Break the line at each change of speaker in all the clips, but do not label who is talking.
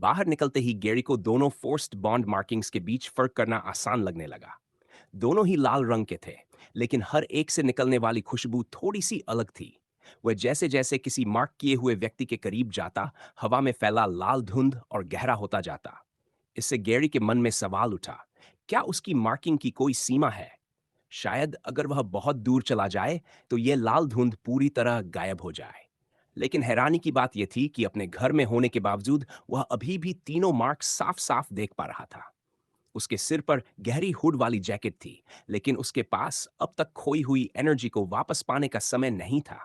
बाहर निकलते ही गैरी को दोनों फोर्स्ड बॉन्ड मार्किंग्स के बीच फर्क करना आसान लगने लगा। दोनों ही लाल रंग के थे, लेकिन हर एक से निकलने वाली खुशबू थोड़ी सी अलग थी। वह जैसे जैसे किसी मार्क किए हुए व्यक्ति के करीब जाता, हवा में फैला लाल धुंध और गहरा होता जाता। इससे गैरी के मन में सवाल उठा, क्या उसकी मार्किंग की कोई सीमा है? शायद अगर वह बहुत दूर चला जाए तो यह लाल धुंध पूरी तरह गायब हो जाए। लेकिन हैरानी की बात यह थी कि अपने घर में होने के बावजूद वह अभी भी तीनों मार्क साफ साफ देख पा रहा था। उसके सिर पर गहरी हुड वाली जैकेट थी, लेकिन उसके पास अब तक खोई हुई एनर्जी को वापस पाने का समय नहीं था।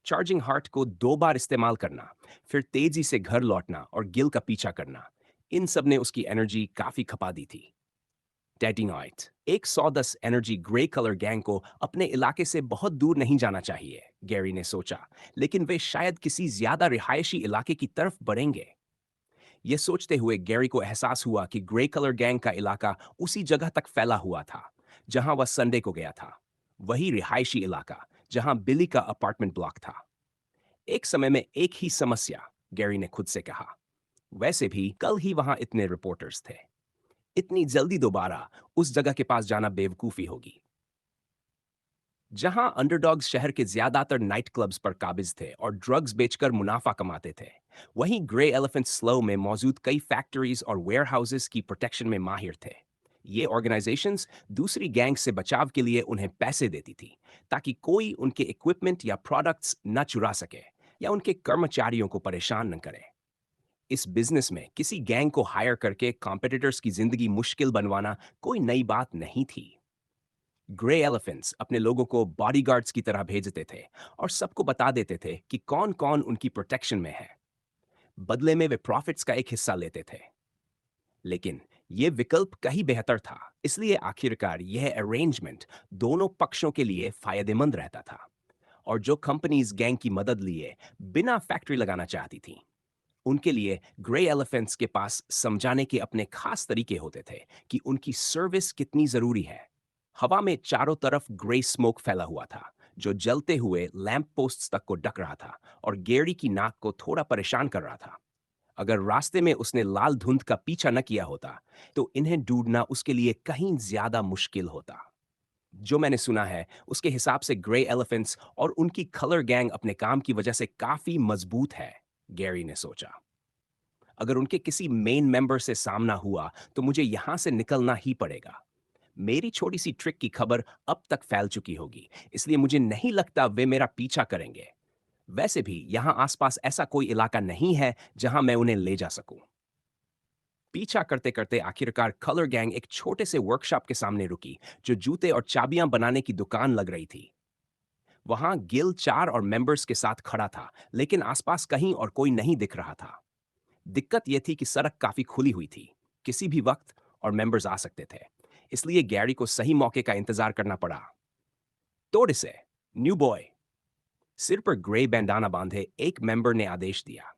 चार्जिंग हार्ट को 2 बार इस्तेमाल करना, फिर तेजी से घर लौटना और गिल का पीछा करना, इन सब ने उसकी एनर्जी काफी खपा दी थी। डैडी नाइट, एक सॉदस एनर्जी ग्रे कलर गैंग को अपने इलाके से बहुत दूर नहीं जाना चाहिए, गैरी ने सोचा। लेकिन वे शायद किसी ज्यादा रिहायशी इलाके की तरफ बढ़ेंगे। यह सोचते हुए गैरी को एहसास हुआ कि ग्रे कलर गैंग का इलाका उसी जगह तक फैला हुआ था जहां वह संडे को गया था। वही रिहायशी इलाका जहां बिली का अपार्टमेंट ब्लॉक था। एक समय में एक ही समस्या, गैरी ने खुद से कहा। वैसे भी कल ही वहां इतने रिपोर्टर्स थे। इतनी जल्दी दोबारा उस जगह के पास जाना बेवकूफी होगी। जहां अंडरडॉग्स शहर के ज्यादातर नाइट क्लब्स पर काबिज थे और ड्रग्स बेचकर मुनाफा कमाते थे, वहीं ग्रे एलिफेंट स्लो में मौजूद कई फैक्ट्रीज और वेयरहाउसेस की प्रोटेक्शन में माहिर थे। ये ऑर्गेनाइजेशंस दूसरी गैंग से बचाव के लिए उन्हें पैसे देती थी, ताकि कोई उनके इक्विपमेंट या प्रोडक्ट्स न चुरा सके या उनके कर्मचारियों को परेशान न करे। इस बिजनेस में किसी गैंग को हायर करके कॉम्पिटिटर्स की जिंदगी मुश्किल बनवाना कोई नई बात नहीं थी। ग्रे एलिफेंट्स अपने लोगों को बॉडीगार्ड्स की तरह भेजते थे और सबको बता देते थे कि कौन कौन उनकी प्रोटेक्शन में है। बदले में वे प्रॉफिट्स का एक हिस्सा लेते थे। लेकिन यह विकल्प कहीं बेहतर था, इसलिए आखिरकार यह अरेंजमेंट दोनों पक्षों के लिए फायदेमंद रहता था। और जो कंपनीज गैंग की मदद लिए बिना फैक्ट्री लगाना चाहती थी, उनके लिए ग्रे एलिफेंट्स के पास समझाने के अपने खास तरीके होते थे कि उनकी सर्विस कितनी जरूरी है। हवा में चारों तरफ ग्रे स्मोक फैला हुआ था, जो जलते हुए लैंप पोस्ट्स तक को ढक रहा था और गेरी की नाक को थोड़ा परेशान कर रहा था। अगर रास्ते में उसने लाल धुंध का पीछा न किया होता, तो इन्हें ढूंढना उसके लिए कहीं ज्यादा मुश्किल होता। जो मैंने सुना है, उसके हिसाब से ग्रे एलिफेंट्स और उनकी कलर गैंग अपने काम की वजह से काफी मजबूत है, गैरी ने सोचा। अगर उनके किसी मेन मेंबर से सामना हुआ, तो मुझे यहां से निकलना ही पड़ेगा। मेरी छोटी सी ट्रिक की खबर अब तक फैल चुकी होगी, इसलिए मुझे नहीं लगता वे मेरा पीछा करेंगे। वैसे भी यहां आसपास ऐसा कोई इलाका नहीं है जहां मैं उन्हें ले जा सकूं। पीछा करते करते आखिरकार कलर गैंग एक छोटे से वर्कशॉप के सामने रुकी, जो जूते और चाबियां बनाने की दुकान लग रही थी। वहां गिल 4 और मेंबर्स के साथ खड़ा था, लेकिन आसपास कहीं और कोई नहीं दिख रहा था। दिक्कत यह थी कि सड़क काफी खुली हुई थी, किसी भी वक्त और मेंबर्स आ सकते थे। इसलिए गैरी को सही मौके का इंतजार करना पड़ा। तोड़ इसे, न्यू बॉय। सिर पर ग्रे बैंडाना बांधे एक मेंबर ने आदेश दिया।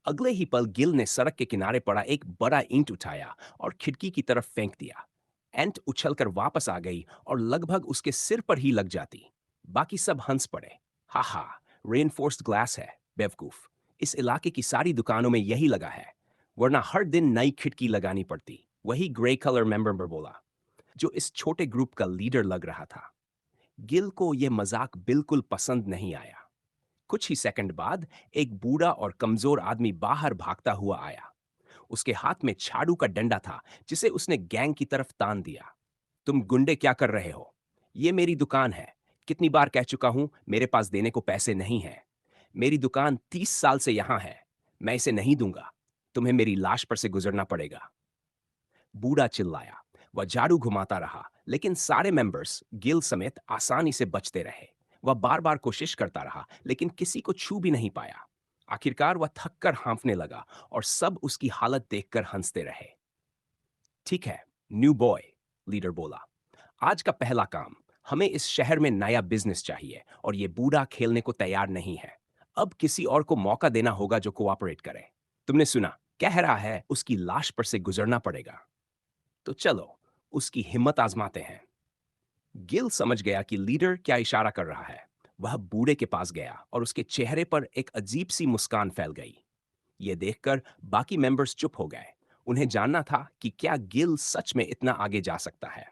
अगले ही पल गिल ने सड़क के किनारे पड़ा एक बड़ा ईंट उठाया और खिड़की की तरफ फेंक दिया। एंट उछलकर वापस आ गई और लगभग उसके सिर पर ही लग जाती। बाकी सब हंस पड़े। हा हा, रेनफोर्स्ड ग्लास है, बेवकूफ। इस इलाके की सारी दुकानों में यही लगा है, वरना हर दिन नई खिड़की लगानी पड़ती। वही ग्रे कलर मेंबर बोला, जो इस छोटे ग्रुप का लीडर लग रहा था। गिल को यह मजाक बिल्कुल पसंद नहीं आया। कुछ ही सेकंड बाद एक बूढ़ा और कमजोर आदमी बाहर भागता हुआ आया। उसके हाथ में झाड़ू का डंडा था, जिसे उसने गैंग की तरफ तान दिया। तुम गुंडे क्या कर रहे हो? ये मेरी दुकान है। कितनी बार कह चुका हूं, मेरे पास देने को पैसे नहीं हैं। मेरी दुकान 30 साल से यहां है। मैं इसे नहीं दूंगा। तुम्हें मेरी लाश पर से गुजरना पड़ेगा। बूढ़ा चिल्लाया। वह झाड़ू घुमाता रहा, लेकिन सारे मेंबर्स गिल समेत आसानी से बचते रहे। वह बार बार कोशिश करता रहा, लेकिन किसी को छू भी नहीं पाया। आखिरकार वह थककर हांफने लगा और सब उसकी हालत देखकर हंसते रहे। ठीक है, न्यू बॉय, लीडर बोला। आज का पहला काम, हमें इस शहर में नया बिजनेस चाहिए और ये बूढ़ा खेलने को तैयार नहीं है। अब किसी और को मौका देना होगा जो कोऑपरेट करे। तुमने सुना, कह रहा है उसकी लाश पर से गुजरना पड़ेगा। तो चलो, उसकी हिम्मत आजमाते हैं। गिल समझ गया कि लीडर क्या इशारा कर रहा है। वह बूढ़े के पास गया और उसके चेहरे पर एक अजीब सी मुस्कान फैल गई। ये देखकर बाकी मेंबर्स चुप हो गए। उन्हें जानना था कि क्या गिल सच में इतना आगे जा सकता है।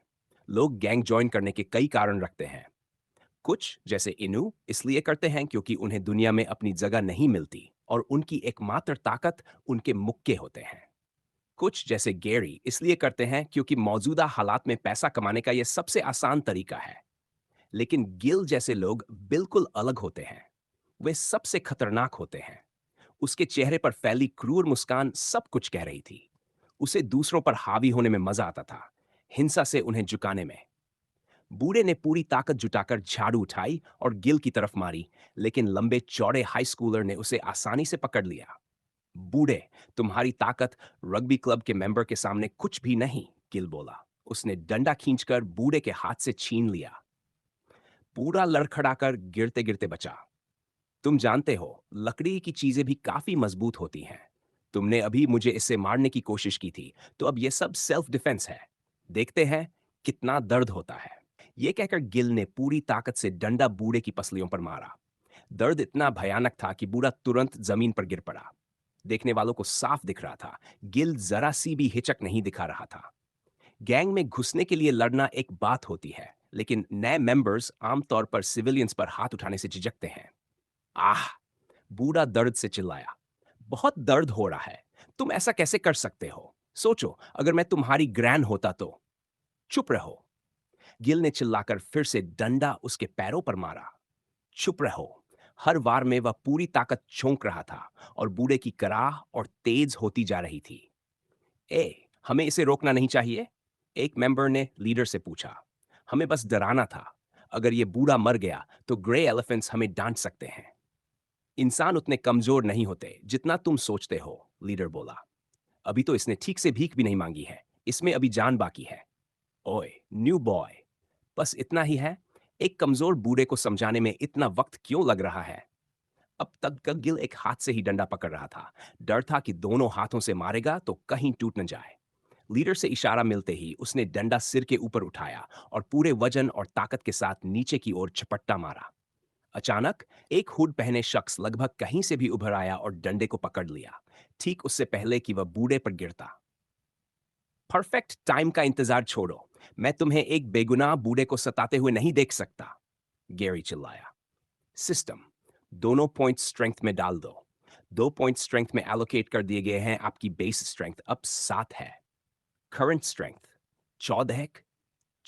लोग गैंग ज्वाइन करने के कई कारण रखते हैं। कुछ जैसे इनू इसलिए करते हैं क्योंकि उन्हें दुनिया में अपनी जगह नहीं मिलती और उनकी एकमात्र ताकत उनके मुक्के होते हैं। कुछ जैसे गैरी इसलिए करते हैं क्योंकि मौजूदा हालात में पैसा कमाने का यह सबसे आसान तरीका है। लेकिन गिल जैसे लोग बिल्कुल अलग होते हैं। वे सबसे खतरनाक होते हैं। उसके चेहरे पर फैली क्रूर मुस्कान सब कुछ कह रही थी। उसे दूसरों पर हावी होने में मजा आता था, हिंसा से उन्हें झुकाने में। बूढ़े ने पूरी ताकत जुटाकर झाड़ू उठाई और गिल की तरफ मारी, लेकिन लंबे चौड़े हाई स्कूलर ने उसे आसानी से पकड़ लिया। बूढ़े, तुम्हारी ताकत रग्बी क्लब के मेंबर के सामने कुछ भी नहीं, गिल बोला। उसने डंडा खींचकर बूढ़े के हाथ से छीन लिया। पूरा लड़खड़ाकर गिरते गिरते बचा। तुम जानते हो, लकड़ी की चीजें भी काफी मजबूत होती हैं। तुमने अभी मुझे इससे मारने की कोशिश की थी, तो अब यह सब सेल्फ डिफेंस है। देखते हैं कितना दर्द होता है। यह कहकर गिल ने पूरी ताकत से डंडा बूढ़े की पसलियों पर मारा। दर्द इतना भयानक था कि बूढ़ा तुरंत जमीन पर गिर पड़ा। देखने वालों को साफ दिख रहा था, गिल जरा सी भी हिचक नहीं दिखा रहा था। गैंग में घुसने के लिए लड़ना एक बात होती है, लेकिन नए मेंबर्स आमतौर पर सिविलियंस पर हाथ उठाने से झिझकते हैं। आह! बूढ़ा दर्द से चिल्लाया। बहुत दर्द हो रहा है। तुम ऐसा कैसे कर सकते हो? सोचो, अगर मैं तुम्हारी ग्रैंड होता तो। चुप रहो। गिल ने चिल्लाकर फिर से डंडा उसके पैरों पर मारा। चुप रहो। हर वार में वह पूरी ताकत झोंक रहा था और बूढ़े की कराह और तेज होती जा रही थी। ए, हमें इसे रोकना नहीं चाहिए? एक मेंबर ने लीडर से पूछा। हमें बस डराना था। अगर ये बूढ़ा मर गया तो ग्रे एलिफेंट्स हमें डांट सकते हैं। इंसान उतने कमजोर नहीं होते जितना तुम सोचते हो, लीडर बोला। अभी तो इसने ठीक से भीख भी नहीं मांगी है। इसमें अभी जान बाकी है। ओए, न्यू बॉय, बस इतना ही है? एक कमजोर बूढ़े को समझाने में इतना वक्त क्यों लग रहा है? अब तक का गिल एक हाथ से ही डंडा पकड़ रहा था। डर था कि दोनों हाथों से मारेगा तो कहीं टूट न जाए। लीडर से इशारा मिलते ही उसने डंडा सिर के ऊपर उठाया और पूरे वजन और ताकत के साथ नीचे की ओर झपट्टा मारा। अचानक एक हुड पहने शख्स लगभग कहीं से भी उभर आया और डंडे को पकड़ लिया, ठीक उससे पहले कि वह बूढ़े पर गिरता। परफेक्ट टाइम का इंतजार छोड़ो। मैं तुम्हें एक बेगुनाह बूढ़े को सताते हुए नहीं देख सकता, गैरी चिल्लाया। सिस्टम, दोनों पॉइंट स्ट्रेंथ में डाल दो। 2 पॉइंट स्ट्रेंथ में एलोकेट कर दिए गए हैं। आपकी बेस स्ट्रेंथ अब 7 है। Current strength 14।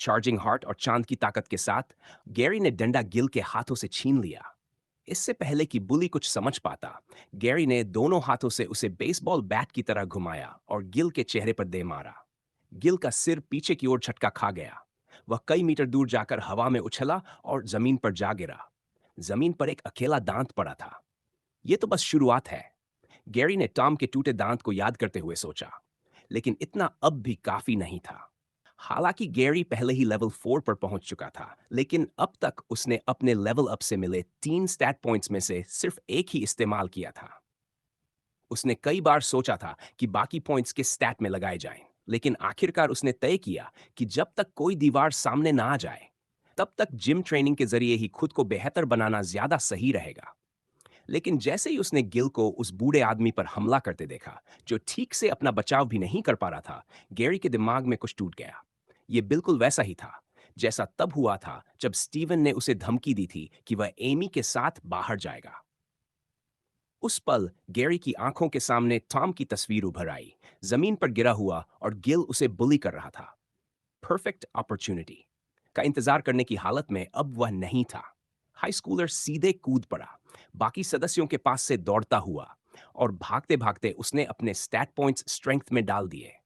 चार्जिंग हार्ट और चांद की ताकत के साथ गैरी ने डंडा गिल के हाथों से छीन लिया। इससे पहले कि बुली कुछ समझ पाता, गैरी ने दोनों हाथों से उसे बेसबॉल बैट की तरह घुमाया और गिल के चेहरे पर दे मारा। गिल का सिर पीछे की ओर झटका खा गया। वह कई मीटर दूर जाकर हवा में उछला और जमीन पर जा गिरा। जमीन पर एक अकेला दांत पड़ा था। यह तो बस शुरुआत है, गैरी ने टॉम के टूटे दांत को याद करते हुए सोचा। लेकिन इतना अब भी काफी नहीं था। हालांकि गैरी पहले ही लेवल 4 पर पहुंच चुका था, लेकिन अब तक उसने अपने लेवल अप से मिले 3 स्टैट पॉइंट्स में से सिर्फ एक ही इस्तेमाल किया था। उसने कई बार सोचा था कि बाकी पॉइंट्स किस स्टैट में लगाए जाएं, लेकिन आखिरकार उसने तय किया कि जब तक कोई दीवार सामने ना आ जाए, तब तक जिम ट्रेनिंग के जरिए ही खुद को बेहतर बनाना ज्यादा सही रहेगा। लेकिन जैसे ही उसने गिल को उस बूढ़े आदमी पर हमला करते देखा, जो ठीक से अपना बचाव भी नहीं कर पा रहा था, गैरी के दिमाग में कुछ टूट गया। ये बिल्कुल वैसा ही था जैसा तब हुआ था जब स्टीवन ने उसे धमकी दी थी कि वह एमी के साथ बाहर जाएगा। उस पल गैरी की आंखों के सामने टॉम की तस्वीर उभर आई, जमीन पर गिरा हुआ और गिल उसे बुली कर रहा था। परफेक्ट अपॉर्चुनिटी का इंतजार करने की हालत में अब वह नहीं था। हाई स्कूलर सीधे कूद पड़ा, बाकी सदस्यों के पास से दौड़ता हुआ, और भागते भागते उसने अपने स्टैट पॉइंट्स स्ट्रेंथ में डाल दिए।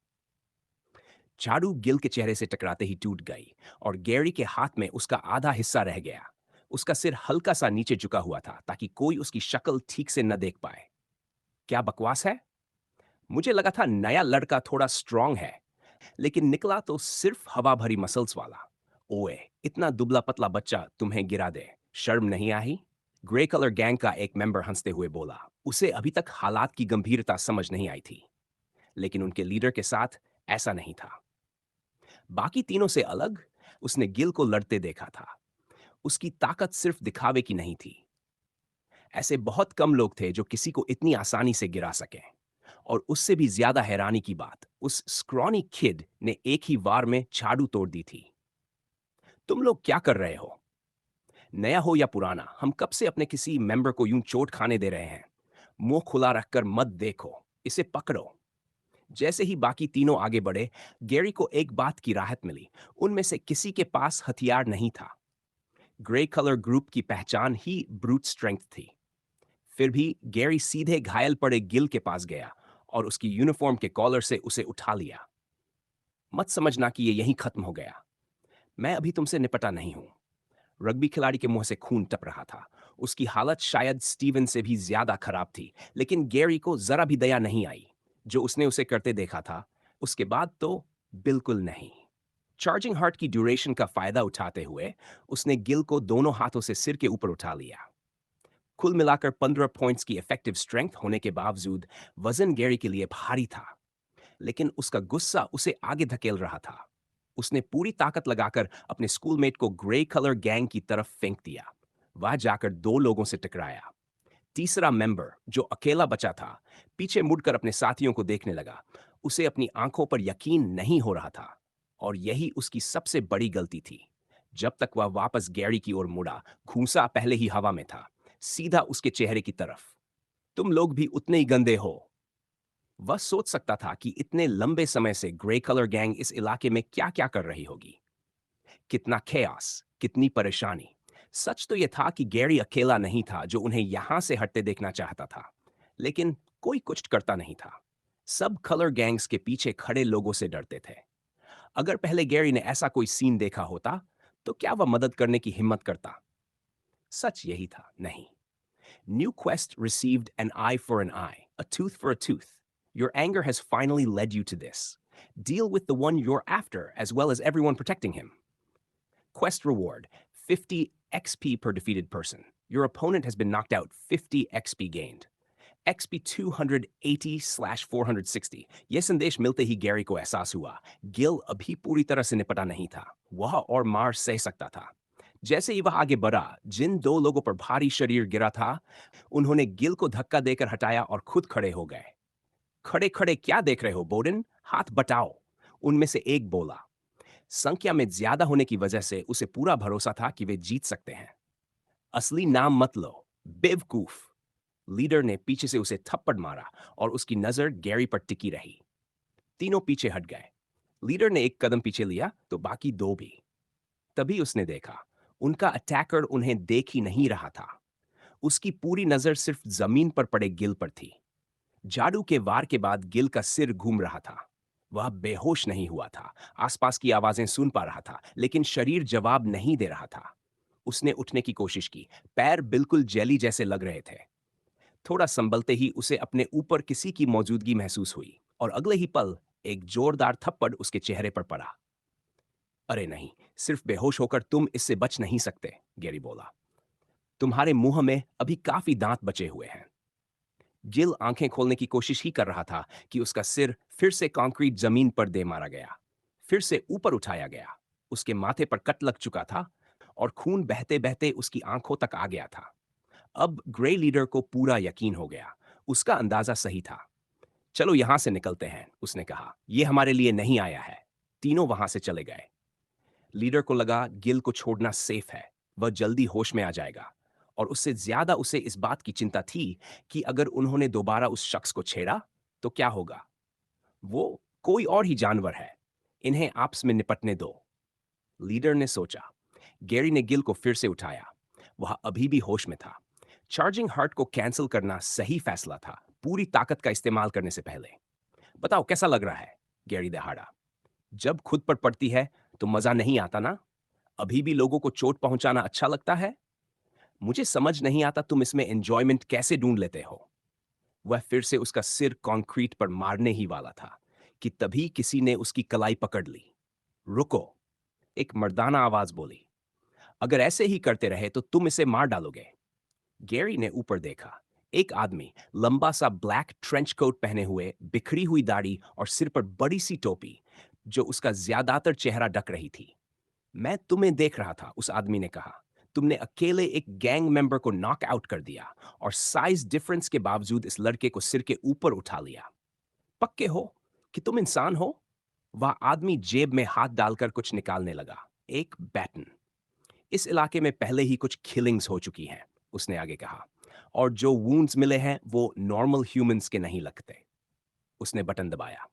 झाड़ू गिल के चेहरे से टकराते ही टूट गई और गैरी के हाथ में उसका आधा हिस्सा रह गया। उसका सिर हल्का सा नीचे झुका हुआ था ताकि कोई उसकी शक्ल ठीक से न देख पाए। क्या बकवास है? मुझे लगा था नया लड़का थोड़ा स्ट्रांग है, लेकिन निकला तो सिर्फ हवा भरी मसल्स वाला। ओए, इतना दुबला पतला बच्चा तुम्हें गिरा दे, शर्म नहीं आई? ग्रे कलर गैंग का एक मेंबर हंसते हुए बोला। उसे अभी तक हालात की गंभीरता समझ नहीं आई थी, लेकिन उनके लीडर के साथ ऐसा नहीं था। बाकी तीनों से अलग, उसने गिल को लड़ते देखा था। उसकी ताकत सिर्फ दिखावे की नहीं थी। ऐसे बहुत कम लोग थे जो किसी को इतनी आसानी से गिरा सकें। और उससे भी ज्यादा हैरानी की बात, उस स्क्रॉनी किड ने एक ही वार में झाड़ू तोड़ दी थी। तुम लोग क्या कर रहे हो? नया हो या पुराना, हम कब से अपने किसी मेंबर को यूं चोट खाने दे रहे हैं? मुंह खुला रखकर मत देखो, इसे पकड़ो। जैसे ही बाकी तीनों आगे बढ़े, गैरी को एक बात की राहत मिली। उनमें से किसी के पास हथियार नहीं था। ग्रे कलर ग्रुप की पहचान ही ब्रूट स्ट्रेंथ थी। फिर भी गैरी सीधे घायल पड़े गिल के पास गया और उसकी यूनिफॉर्म के कॉलर से उसे उठा लिया। मत समझना कि ये यहीं खत्म हो गया। मैं अभी तुमसे निपटा नहीं हूं। रग्बी खिलाड़ी के मुंह से खून टप रहा था। उसकी हालत शायद स्टीवन से भी ज्यादा खराब थी, लेकिन गैरी को जरा भी दया नहीं आई। जो उसने उसे करते देखा था, उसके बाद तो बिल्कुल नहीं। चार्जिंग हार्ट की ड्यूरेशन का फायदा उठाते हुए उसने गिल को दोनों हाथों से सिर के ऊपर उठा लिया। कुल मिलाकर 15 पॉइंट्स की इफेक्टिव स्ट्रेंथ होने के बावजूद वजन गैरी के लिए भारी था, लेकिन उसका गुस्सा उसे आगे धकेल रहा था। उसने पूरी ताकत लगाकर अपने स्कूलमेट को ग्रे कलर गैंग की तरफ फेंक दिया। वह जाकर दो लोगों से टकराया। तीसरा मेंबर, जो अकेला बचा था, पीछे मुड़कर अपने साथियों को देखने लगा। उसे अपनी आंखों पर यकीन नहीं हो रहा था, और यही उसकी सबसे बड़ी गलती थी। जब तक वह वापस गैरी की ओर मुड़ा, घूंसा पहले ही हवा में था, सीधा उसके चेहरे की तरफ। तुम लोग भी उतने ही गंदे हो। वह सोच सकता था कि इतने लंबे समय से ग्रे कलर गैंग इस इलाके में क्या-क्या कर रही होगी। कितना खेयास, कितनी परेशानी। सच तो यह था कि गैरी अकेला नहीं था जो उन्हें यहां से हटते देखना चाहता था, लेकिन कोई कुछ करता नहीं था। सब कलर गैंग्स के पीछे खड़े लोगों से डरते थे। अगर पहले गैरी ने ऐसा कोई सीन देखा होता, तो क्या वह मदद करने की हिम्मत करता? सच यही था, नहीं। New Quest received an eye for an eye, a tooth for a tooth. Your anger has finally led you to this. Deal with the one you're after, as well as everyone protecting him. Quest reward 50 XP per defeated person. Your opponent has been knocked out, 50 XP gained. XP 280/460। यह संदेश मिलते ही Gary को एहसास हुआ, गिल अभी पूरी तरह से निपटा नहीं था। वह और मार सह सकता था। जैसे ही वह आगे बढ़ा, जिन दो लोगों पर भारी शरीर गिरा था, उन्होंने गिल को धक्का देकर हटाया और खुद खड़े हो गए। खड़े खड़े क्या देख रहे हो बोडेन, हाथ बटाओ। उनमें से एक बोला। संख्या में ज्यादा होने की वजह से उसे पूरा भरोसा था कि वे जीत सकते हैं। असली नाम मत लो, बेवकूफ। लीडर ने पीछे से उसे थप्पड़ मारा और उसकी नजर गैरी पर टिकी रही। तीनों पीछे हट गए। लीडर ने एक कदम पीछे लिया तो बाकी दो भी। तभी उसने देखा, उनका अटैकर उन्हें देख ही नहीं रहा था। उसकी पूरी नजर सिर्फ जमीन पर पड़े गिल पर थी। जादू के वार के बाद गिल का सिर घूम रहा था। वह बेहोश नहीं हुआ था, आसपास की आवाजें सुन पा रहा था, लेकिन शरीर जवाब नहीं दे रहा था। उसने उठने की कोशिश की, पैर बिल्कुल जेली जैसे लग रहे थे। थोड़ा संभलते ही उसे अपने ऊपर किसी की मौजूदगी महसूस हुई, और अगले ही पल एक जोरदार थप्पड़ उसके चेहरे पर पड़ा। अरे नहीं, सिर्फ बेहोश होकर तुम इससे बच नहीं सकते, गैरी बोला। तुम्हारे मुंह में अभी काफी दांत बचे हुए हैं। जिल आंखें खोलने की कोशिश ही कर रहा था कि उसका सिर फिर से कंक्रीट जमीन पर दे मारा गया। फिर से ऊपर उठाया गया। उसके माथे पर कट लग चुका था और खून बहते बहते उसकी आंखों तक आ गया था। अब ग्रे लीडर को पूरा यकीन हो गया। उसका अंदाजा सही था। चलो यहां से निकलते हैं, उसने कहा। यह हमारे लिए नहीं आया है। तीनों वहां से चले गए। लीडर को लगा गिल को छोड़ना सेफ है। वह जल्दी होश में आ जाएगा। और उससे ज्यादा उसे इस बात की चिंता थी कि अगर उन्होंने दोबारा उस शख्स को छेड़ा तो क्या होगा। वो कोई और ही जानवर है। इन्हें आपस में निपटने दो। लीडर ने सोचा। गैरी ने गिल को फिर से उठाया। वह अभी भी होश में था। चार्जिंग हार्ट को कैंसिल करना सही फैसला था, पूरी ताकत का इस्तेमाल करने से पहले। बताओ कैसा लग रहा है? गैरी दहाड़ा। जब खुद पर पड़ती है तो मजा नहीं आता ना? अभी भी लोगों को चोट पहुंचाना अच्छा लगता है? मुझे समझ नहीं आता तुम इसमें एंजॉयमेंट कैसे ढूंढ लेते हो। वह फिर से उसका सिर कंक्रीट पर मारने ही वाला था कि तभी किसी ने उसकी कलाई पकड़ ली। रुको, एक मर्दाना आवाज बोली। अगर ऐसे ही करते रहे तो तुम इसे मार डालोगे। गैरी ने ऊपर देखा। एक आदमी, लंबा सा ब्लैक ट्रेंच कोट पहने हुए, बिखरी हुई दाढ़ी और सिर पर बड़ी सी टोपी, जो उसका ज्यादातर चेहरा ढक रही थी। मैं तुम्हें देख रहा था, उस आदमी ने कहा। तुमने अकेले एक गैंग मेंबर को नॉक आउट कर दिया और साइज डिफरेंस के बावजूद इस लड़के को सिर के ऊपर उठा लिया। पक्के हो कि तुम इंसान हो? वह आदमी जेब में हाथ डालकर कुछ निकालने लगा। एक बैटन। इस इलाके में पहले ही कुछ किलिंग्स हो चुकी हैं, उसने आगे कहा, और जो वुंड्स मिले हैं वो नॉर्मल ह्यूमंस के नहीं लगते। उसने बटन दबाया।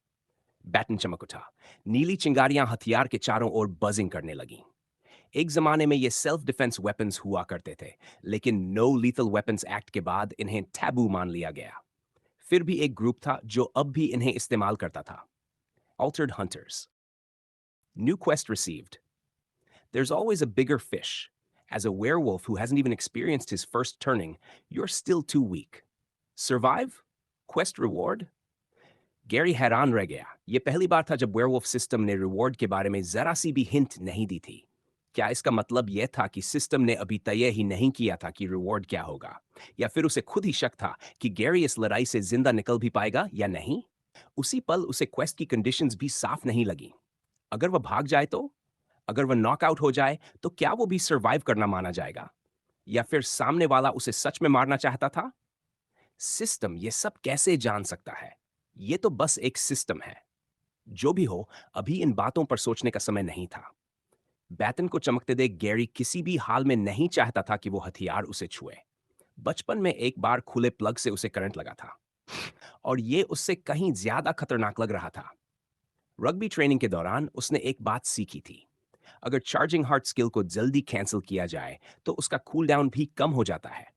बैटन चमक उठा। नीली चिंगारियां हथियार के चारों ओर बजिंग करने लगीं। एक जमाने में ये सेल्फ डिफेंस वेपन्स हुआ करते थे, लेकिन नो लीथल वेपन्स एक्ट के बाद इन्हें टैबू मान लिया गया। फिर भी एक ग्रुप था जो अब भी इन्हें इस्तेमाल करता था। Altered Hunters. New quest received. There's always a bigger fish. As a werewolf who hasn't even experienced his first turning, you're still too weak. Survive? Quest reward? Gary हैरान रह गया। ये पहली बार था जब वेयरवुल्फ सिस्टम ने रिवॉर्ड के बारे में जरा सी भी हिंट नहीं दी थी। क्या इसका मतलब यह था कि सिस्टम ने अभी तय ही नहीं किया था कि रिवॉर्ड क्या होगा, या फिर उसे खुद ही शक था कि गैरी इस लड़ाई से जिंदा निकल भी पाएगा या नहीं? उसी पल उसे क्वेस्ट की कंडीशंस भी साफ नहीं लगी। अगर वह भाग जाए तो? अगर वह नॉकआउट हो जाए तो क्या वो भी सर्वाइव करना माना जाएगा, या फिर सामने वाला उसे सच में मारना चाहता था? सिस्टम ये सब कैसे जान सकता है? ये तो बस एक सिस्टम है। जो भी हो, अभी इन बातों पर सोचने का समय नहीं था। बैटन को चमकते देख गैरी किसी भी हाल में नहीं चाहता था कि वो हथियार उसे छुए। बचपन में एक बार खुले प्लग से उसे करंट लगा था, और ये उससे कहीं ज्यादा खतरनाक लग रहा था। रग्बी ट्रेनिंग के दौरान उसने एक बात सीखी थी। अगर चार्जिंग हार्ट स्किल को जल्दी कैंसिल किया जाए तो उसका कूल डाउन भी कम हो जाता है।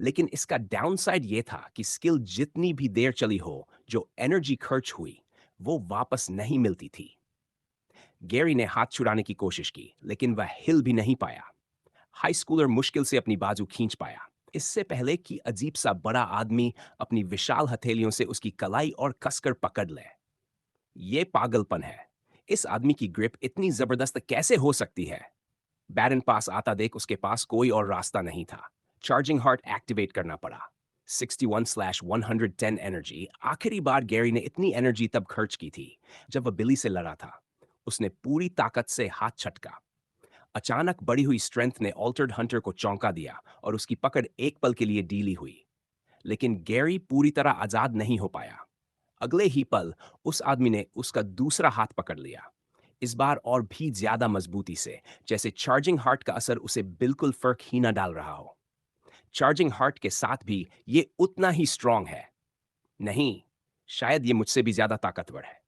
लेकिन इसका डाउनसाइड ये था कि स्किल जितनी भी देर चली हो, जो एनर्जी खर्च हुई वो वापस नहीं मिलती थी। गैरी ने हाथ छुड़ाने की कोशिश की, लेकिन वह हिल भी नहीं पाया। हाई स्कूलर मुश्किल से अपनी बाजू खींच पाया, इससे पहले कि अजीब सा बड़ा आदमी अपनी विशाल हथेलियों से उसकी कलाई और कसकर पकड़ ले। ये पागलपन है। इस आदमी की ग्रिप इतनी जबरदस्त कैसे हो सकती है? बैरन पास आता देख उसके पास कोई और रास्ता नहीं था। चार्जिंग हार्ट एक्टिवेट करना पड़ा। 61/110 एनर्जी। आखिरी बार गैरी ने इतनी एनर्जी तब खर्च की थी जब वह बिली से लड़ा था। उसने पूरी ताकत से हाथ छटका। अचानक बढ़ी हुई स्ट्रेंथ ने ऑल्टर्ड हंटर को चौंका दिया और उसकी पकड़ एक पल के लिए ढीली हुई। लेकिन गैरी पूरी तरह आजाद नहीं हो पाया। अगले ही पल उस आदमी ने उसका दूसरा हाथ पकड़ लिया, इस बार और भी ज्यादा मजबूती से, जैसे चार्जिंग हार्ट का असर उसे बिल्कुल फर्क ही ना डाल रहा हो। चार्जिंग हार्ट के साथ भी ये उतना ही स्ट्रांग है। नहीं, शायद ये मुझसे भी ज्यादा ताकतवर है।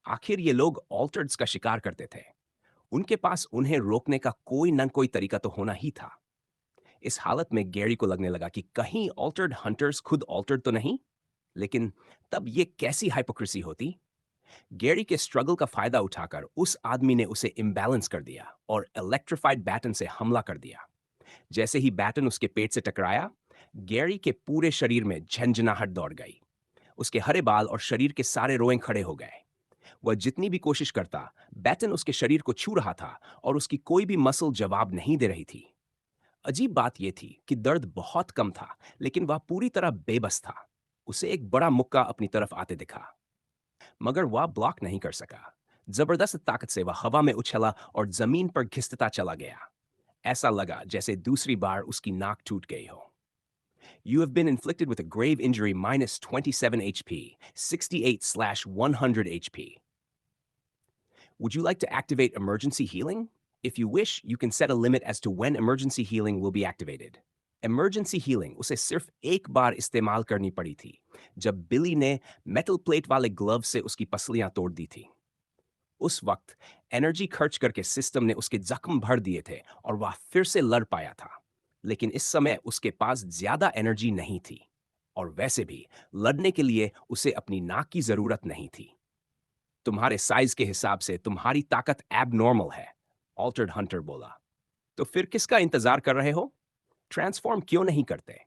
आखिर ये लोग ऑल्टर्ड्स का शिकार करते थे। उनके पास उन्हें रोकने का कोई न कोई तरीका तो होना ही था। इस हालत में गैरी को लगने लगा कि कहीं ऑल्टर्ड हंटर्स खुद ऑल्टर्ड तो नहीं। लेकिन तब ये कैसी हाइपोक्रेसी होती? गैरी के स्ट्रगल का फायदा उठाकर उस आदमी ने उसे इम्बैलेंस कर दिया और इलेक्ट्रिफाइड बैटन से हमला कर दिया। जैसे ही बैटन उसके पेट से टकराया, गैरी के पूरे शरीर में झंझनाहट दौड़ गई। उसके हरे बाल और शरीर के सारे रोएं खड़े हो गए। वह जितनी भी कोशिश करता, बैटन उसके शरीर को छू रहा था और उसकी कोई भी मसल जवाब नहीं दे रही थी। अजीब बात यह थी कि दर्द बहुत कम था, लेकिन वह पूरी तरह बेबस था। उसे एक बड़ा मुक्का अपनी तरफ आते दिखा, मगर वह ब्लॉक नहीं कर सका। जबरदस्त ताकत से वह हवा में उछला और जमीन पर घिसता चला गया। ऐसा लगा जैसे दूसरी बार उसकी नाक टूट गई हो। You have been inflicted with a grave injury minus 27 HP, 68/100 HP. Would you like to activate emergency healing? If you wish, you can set a limit as to when emergency healing will be activated. Emergency healing उसे सिर्फ एक बार इस्तेमाल करनी पड़ी थी, जब बिली ने metal plate वाले ग्लव से उसकी पसलियां तोड़ दी थी। उस वक्त एनर्जी खर्च करके सिस्टम ने उसके जख्म भर दिए थे और वह फिर से लड़ पाया था। लेकिन इस समय उसके पास ज्यादा एनर्जी नहीं थी, और वैसे भी लड़ने के लिए उसे अपनी नाक की जरूरत नहीं थी। तुम्हारे साइज के हिसाब से तुम्हारी ताकत एबनॉर्मल है, ऑल्टर्ड हंटर बोला। तो फिर किसका इंतजार कर रहे हो? ट्रांसफॉर्म क्यों नहीं करते?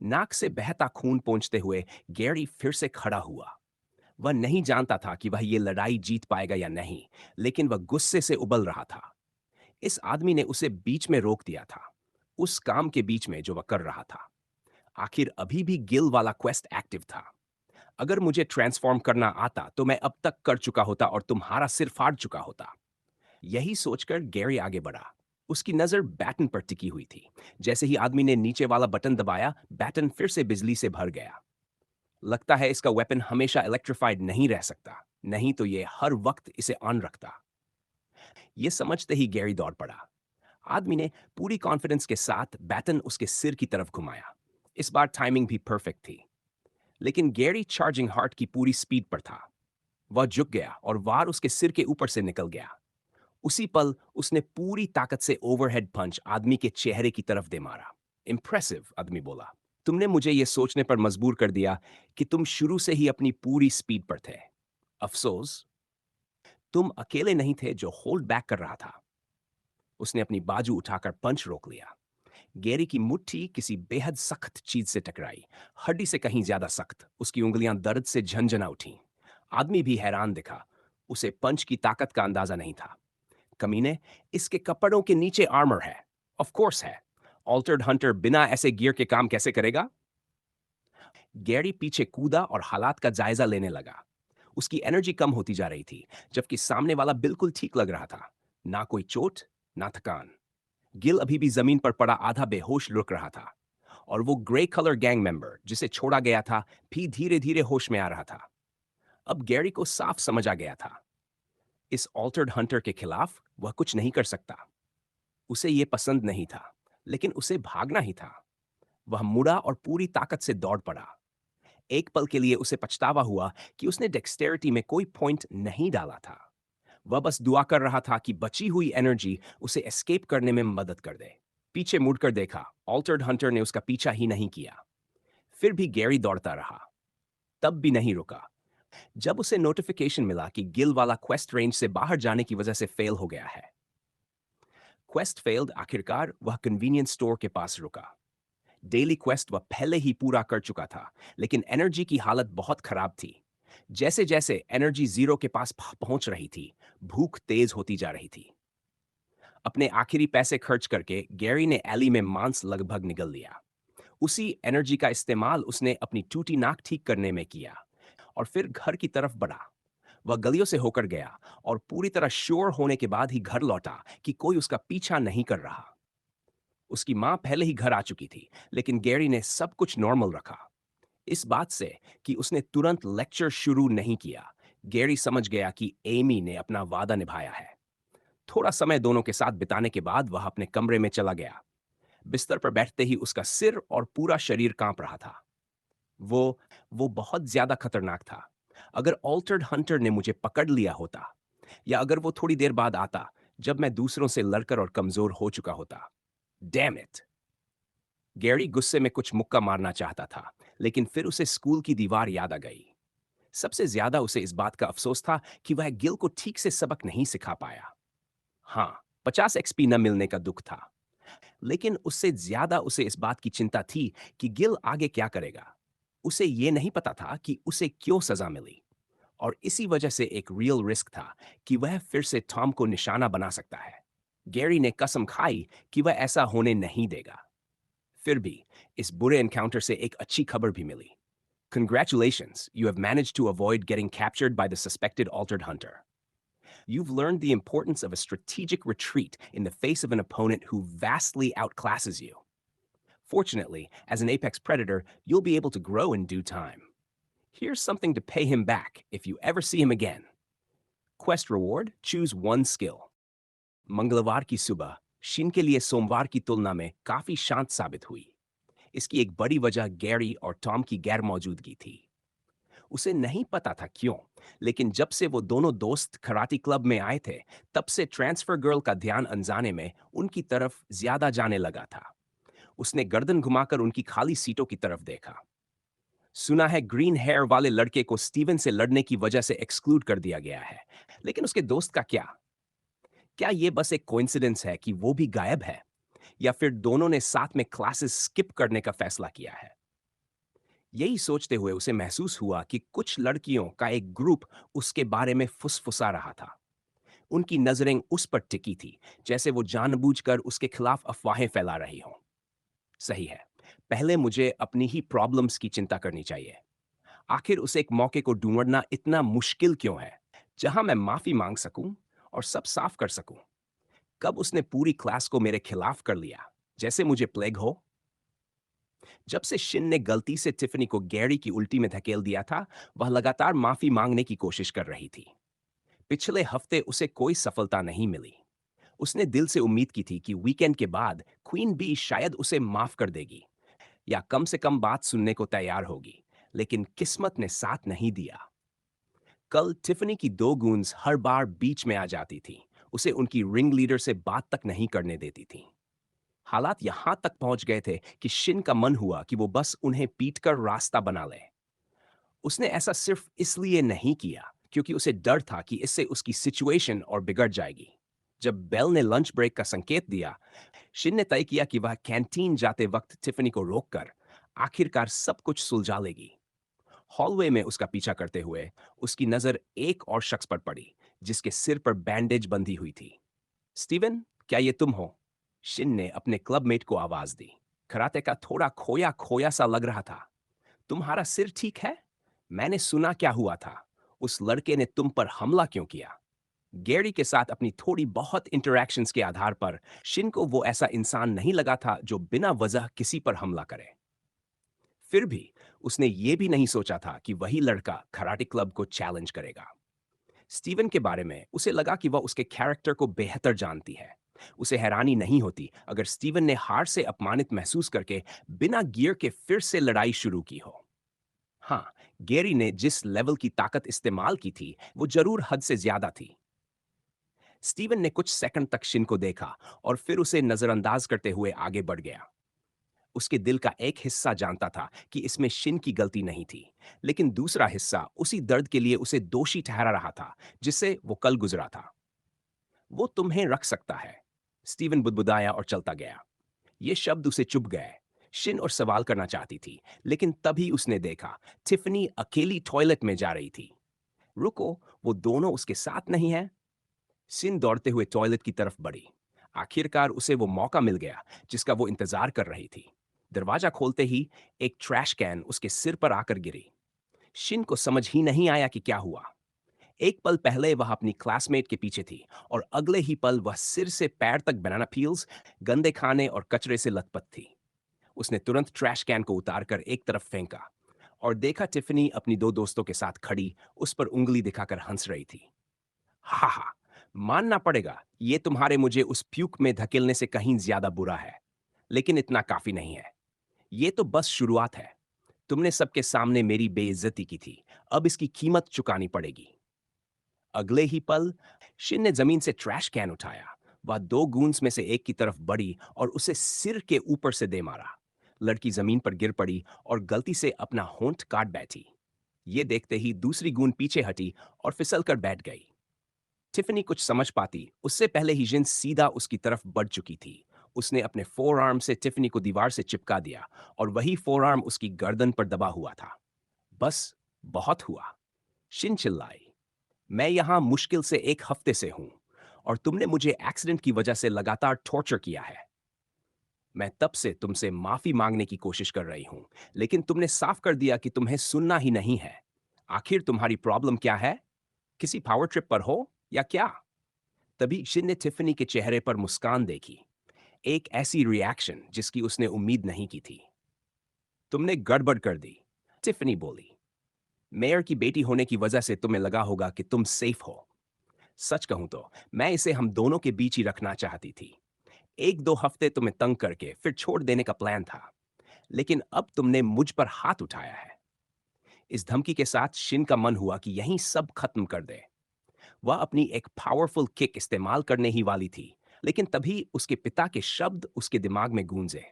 नाक से बहता खून पोंछते हुए गैरी फिर से खड़ा हुआ। वह नहीं जानता था कि वह ये लड़ाई जीत पाएगा या नहीं, लेकिन वह गुस्से से उबल रहा था। इस आदमी ने उसे बीच में रोक दिया था, उस काम के बीच में जो वह कर रहा था। आखिर अभी भी गिल वाला क्वेस्ट एक्टिव था। अगर मुझे ट्रांसफॉर्म करना आता तो मैं अब तक कर चुका होता और तुम्हारा सिर फाड़ चुका होता। यही सोचकर गैरी आगे बढ़ा। उसकी नजर बैटन पर टिकी हुई थी। जैसे ही आदमी ने नीचे वाला बटन दबाया, बैटन फिर से बिजली से भर गया। लगता है इसका वेपन हमेशा इलेक्ट्रिफाइड नहीं रह सकता, नहीं तो ये हर वक्त इसे ऑन रखता। ये समझते ही गैरी दौड़ पड़ा। आदमी ने पूरी कॉन्फिडेंस के साथ बैटन उसके सिर की तरफ घुमाया। इस बार टाइमिंग भी परफेक्ट थी। लेकिन गैरी चार्जिंग हार्ट की पूरी स्पीड पर था। वह झुक गया और वार उसके सिर के ऊपर से निकल गया। उसी पल उसने पूरी ताकत से ओवरहेड पंच आदमी के चेहरे की तरफ दे मारा। इम्प्रेसिव, आदमी बोला। तुमने मुझे यह सोचने पर मजबूर कर दिया कि तुम शुरू से ही अपनी पूरी स्पीड पर थे। अफसोस, तुम अकेले नहीं थे जो होल्ड बैक कर रहा था। उसने अपनी बाजू उठाकर पंच रोक लिया। गैरी की मुट्ठी किसी बेहद सख्त चीज से टकराई, हड्डी से कहीं ज्यादा सख्त। उसकी उंगलियां दर्द से झंझना उठी। आदमी भी हैरान दिखा। उसे पंच की ताकत का अंदाजा नहीं था। कमीने, इसके कपड़ों के नीचे आर्मर है। ऑफ कोर्स है। ऑल्टर्ड हंटर बिना ऐसे गियर के काम कैसे करेगा? गैरी पीछे कूदा और हालात का जायजा लेने लगा। उसकी एनर्जी कम होती जा रही थी, जबकि सामने वाला बिल्कुल ठीक लग रहा था। ना कोई चोट, ना थकान। गिल अभी भी जमीन पर पड़ा आधा बेहोश लुक रहा था। और वो ग्रे कलर गैंग मेंबर जिसे छोड़ा गया था, भी धीरे धीरे होश में आ रहा था। अब गैरी को साफ समझ आ गया था, इस ऑल्टर्ड हंटर के खिलाफ वह कुछ नहीं कर सकता। उसे ये पसंद नहीं था, लेकिन उसे भागना ही था। वह मुड़ा और पूरी ताकत से दौड़ पड़ा। एक पल के लिए उसे पछतावा हुआ कि उसने डेक्सटेरिटी में कोई पॉइंट नहीं डाला था। वह बस दुआ कर रहा था कि बची हुई एनर्जी उसे एस्केप करने में मदद कर दे। पीछे मुड़कर देखा, ऑल्टर्ड हंटर ने उसका पीछा ही नहीं किया। फिर भी गैरी दौड़ता रहा, तब भी नहीं रुका। जब उसे नोटिफिकेशन मिला कि गिल वाला क्वेस्ट रेंज से बाहर जाने की वजह से फेल हो गया है। क्वेस्ट फेल्ड, आखिरकार वह कन्वीनियंस स्टोर के पास रुका। डेली क्वेस्ट वह पहले ही पूरा कर चुका था, लेकिन एनर्जी की हालत बहुत खराब थी। जैसे जैसे एनर्जी जीरो के पास पहुंच रही थी, भूख तेज होती जा रही थी। अपने आखिरी पैसे खर्च करके गैरी ने एली में मांस लगभग निगल लिया। उसी एनर्जी का इस्तेमाल उसने अपनी टूटी नाक ठीक करने में किया और फिर घर की तरफ बढ़ा। वह गलियों से होकर गया और पूरी तरह श्योर होने के बाद ही घर लौटा कि कोई उसका पीछा नहीं कर रहा। उसकी मां पहले ही घर आ चुकी थी, लेकिन गैरी ने सब कुछ नॉर्मल रखा। इस बात से कि उसने तुरंत लेक्चर शुरू नहीं किया, गैरी समझ गया कि एमी ने अपना वादा निभाया है। थोड़ा समय दोनों के साथ बिताने के बाद वह अपने कमरे में चला गया। बिस्तर पर बैठते ही उसका सिर और पूरा शरीर कांप रहा था। वो वो बहुत ज्यादा खतरनाक था। अगर ऑल्टर्ड हंटर ने मुझे पकड़ लिया होता, या अगर वो थोड़ी देर बाद आता जब मैं दूसरों से लड़कर और कमजोर हो चुका होता। Damn it! गैरी गुस्से में कुछ मुक्का मारना चाहता था, लेकिन फिर उसे स्कूल की दीवार याद आ गई। सबसे ज्यादा उसे इस बात का अफसोस था कि वह गिल को ठीक से सबक नहीं सिखा पाया। हाँ, 50 एक्सपी न मिलने का दुख था, लेकिन उससे ज्यादा उसे इस बात की चिंता थी कि गिल आगे क्या करेगा। उसे ये नहीं पता था कि उसे क्यों सजा मिली, और इसी वजह से एक रियल रिस्क था कि वह फिर से टॉम को निशाना बना सकता है। गैरी ने कसम खाई कि वह ऐसा होने नहीं देगा। फिर भी इस बुरे एनकाउंटर से एक अच्छी खबर भी मिली। Congratulations, you have managed to avoid getting captured by the suspected altered hunter. You've learned the importance of a strategic retreat in the face of an opponent who vastly outclasses you. Fortunately, as an apex predator, you'll be able to grow in due time. Here's something to pay him back if you ever see him again. Quest reward, choose one skill. मंगलवार की सुबह Shin के लिए सोमवार की तुलना में काफी शांत साबित हुई। इसकी एक बड़ी वजह गैरी और टॉम की गैर मौजूदगी थी। उसे नहीं पता था क्यों, लेकिन जब से वो दोनों दोस्त कराटे क्लब में आए थे, तब से ट्रांसफर गर्ल का ध्यान अनजाने में उनकी तरफ ज्यादा जाने लगा था। उसने गर्दन घुमाकर उनकी खाली सीटों की तरफ देखा। सुना है ग्रीन हेयर वाले लड़के को स्टीवन से लड़ने की वजह से एक्सक्लूड कर दिया गया है, लेकिन उसके दोस्त का क्या? क्या ये बस एक कोइंसिडेंस है कि वो भी गायब है, या फिर दोनों ने साथ में क्लासेस स्किप करने का फैसला किया है? यही सोचते हुए उसे महसूस हुआ कि कुछ लड़कियों का एक ग्रुप उसके बारे में फुसफुसा रहा था। उनकी नजरें उस पर टिकी थी, जैसे वो जानबूझकर उसके खिलाफ अफवाहें फैला रही हों। सही है, पहले मुझे अपनी ही प्रॉब्लम्स की चिंता करनी चाहिए। आखिर उसे एक मौके को ढूंढना इतना मुश्किल क्यों है, जहां मैं माफी मांग सकूं और सब साफ कर सकूं? कब उसने पूरी क्लास को मेरे खिलाफ कर लिया, जैसे मुझे प्लेग हो। जब से शिन ने गलती से टिफनी को गैरी की उल्टी में धकेल दिया था, वह लगातार माफी मांगने की कोशिश कर रही थी। पिछले हफ्ते उसे कोई सफलता नहीं मिली। उसने दिल से उम्मीद की थी कि वीकेंड के बाद क्वीन बी शायद उसे माफ कर देगी या कम से कम बात सुनने को तैयार होगी, लेकिन किस्मत ने साथ नहीं दिया। कल टिफनी की दो गूंज हर बार बीच में आ जाती थी, उसे उनकी रिंग लीडर से बात तक नहीं करने देती थी। हालात यहां तक पहुंच गए थे कि शिन का मन हुआ कि वो बस उन्हें पीटकर रास्ता बना ले। उसने ऐसा सिर्फ इसलिए नहीं किया क्योंकि उसे डर था कि इससे उसकी सिचुएशन और बिगड़ जाएगी। जब बेल ने लंच ब्रेक का संकेत दिया, शिन ने तय किया कि वह कैंटीन जाते वक्त टिफनी को रोककर आखिरकार सब कुछ सुलझा लेगी। हॉलवे में उसका पीछा करते हुए उसकी नजर एक और शख्स पर पड़ी, जिसके सिर पर बैंडेज बंधी हुई थी। स्टीवन, क्या ये तुम हो? शिन ने अपने क्लबमेट को आवाज दी। कराटे का थोड़ा खोया खोया सा लग रहा था। तुम्हारा सिर ठीक है? मैंने सुना क्या हुआ था। उस लड़के ने तुम पर हमला क्यों किया? गैरी के साथ अपनी थोड़ी बहुत इंटरैक्शंस के आधार पर शिन को वो ऐसा इंसान नहीं लगा था जो बिना वजह किसी पर हमला करे। फिर भी उसने ये भी नहीं सोचा था कि वही लड़का कराटे क्लब को चैलेंज करेगा। स्टीवन के बारे में उसे लगा कि वह उसके कैरेक्टर को बेहतर जानती है। उसे हैरानी नहीं होती अगर स्टीवन ने हार से अपमानित महसूस करके बिना गियर के फिर से लड़ाई शुरू की हो। हाँ, गेरी ने जिस लेवल की ताकत इस्तेमाल की थी, वो जरूर हद से ज्यादा थी। स्टीवन ने कुछ सेकंड तक शिन को देखा और फिर उसे नजरअंदाज करते हुए आगे बढ़ गया। उसके दिल का एक हिस्सा जानता था कि इसमें शिन की गलती नहीं थी, लेकिन दूसरा हिस्सा उसी दर्द के लिए उसे दोषी ठहरा रहा था जिससे वो कल गुजरा था। वो तुम्हें रख सकता है, स्टीवन बुदबुदाया और चलता गया। ये शब्द उसे चुभ गए। शिन और सवाल करना चाहती थी, लेकिन तभी उसने देखा टिफनी अकेली टॉयलेट में जा रही थी। रुको, वो दोनों उसके साथ नहीं है। सिन दौड़ते हुए टॉयलेट की तरफ बढ़ी। आखिरकार उसे वो मौका मिल गया जिसका वो इंतजार कर रही थी। दरवाजा खोलते ही एक ट्रैश कैन उसके सिर पर आकर गिरी। शिन को समझ ही नहीं आया कि क्या हुआ। एक पल पहले वह अपनी क्लासमेट के पीछे थी और अगले ही पल वह सिर से पैर तक बनाना पील्स, गंदे खाने और कचरे से लथपथ थी। उसने तुरंत ट्रैश कैन को उतारकर एक तरफ फेंका और देखा टिफनी अपनी दो दोस्तों के साथ खड़ी उस पर उंगली दिखाकर हंस रही थी। हा हा, मानना पड़ेगा, ये तुम्हारे मुझे उस प्यूक में धकेलने से कहीं ज्यादा बुरा है, लेकिन इतना काफी नहीं है। ये तो बस शुरुआत है। तुमने सबके सामने मेरी बेइज्जती की थी, अब इसकी कीमत चुकानी पड़ेगी। अगले ही पल शिन ने जमीन से ट्रैश कैन उठाया। वह दो गूंस में से एक की तरफ बढ़ी और उसे सिर के ऊपर से दे मारा। लड़की जमीन पर गिर पड़ी और गलती से अपना होंठ काट बैठी। ये देखते ही दूसरी गूंद पीछे हटी और फिसल कर बैठ गई। टिफनी कुछ समझ पाती उससे पहले ही जिन सीधा उसकी तरफ बढ़ चुकी थी। उसने अपने फोर आर्म से टिफनी को दीवार से चिपका दिया और वही फोर आर्म उसकी गर्दन पर दबा हुआ था। बस, बहुत हुआ। शिन चिल्लाई, मैं यहां मुश्किल से एक हफ्ते से हूं और तुमने मुझे एक्सीडेंट की वजह से लगातार टॉर्चर किया है। मैं तब से तुमसे माफी मांगने की कोशिश कर रही हूं, लेकिन तुमने साफ कर दिया कि तुम्हें सुनना ही नहीं है। आखिर तुम्हारी प्रॉब्लम क्या है? किसी पावर ट्रिप पर हो या क्या? तभी शिन ने टिफनी के चेहरे पर मुस्कान देखी, एक ऐसी रिएक्शन जिसकी उसने उम्मीद नहीं की थी। तुमने गड़बड़ कर दी, टिफनी बोली। मेयर की बेटी होने की वजह से तुम्हें लगा होगा कि तुम सेफ हो। सच कहूं तो मैं इसे हम दोनों के बीच ही रखना चाहती थी। एक दो हफ्ते तुम्हें तंग करके फिर छोड़ देने का प्लान था, लेकिन अब तुमने मुझ पर हाथ उठाया है। इस धमकी के साथ शिन का मन हुआ कि यहीं सब खत्म कर दे। वह अपनी एक पावरफुल किक इस्तेमाल करने ही वाली थी, लेकिन तभी उसके पिता के शब्द उसके दिमाग में गूंजे।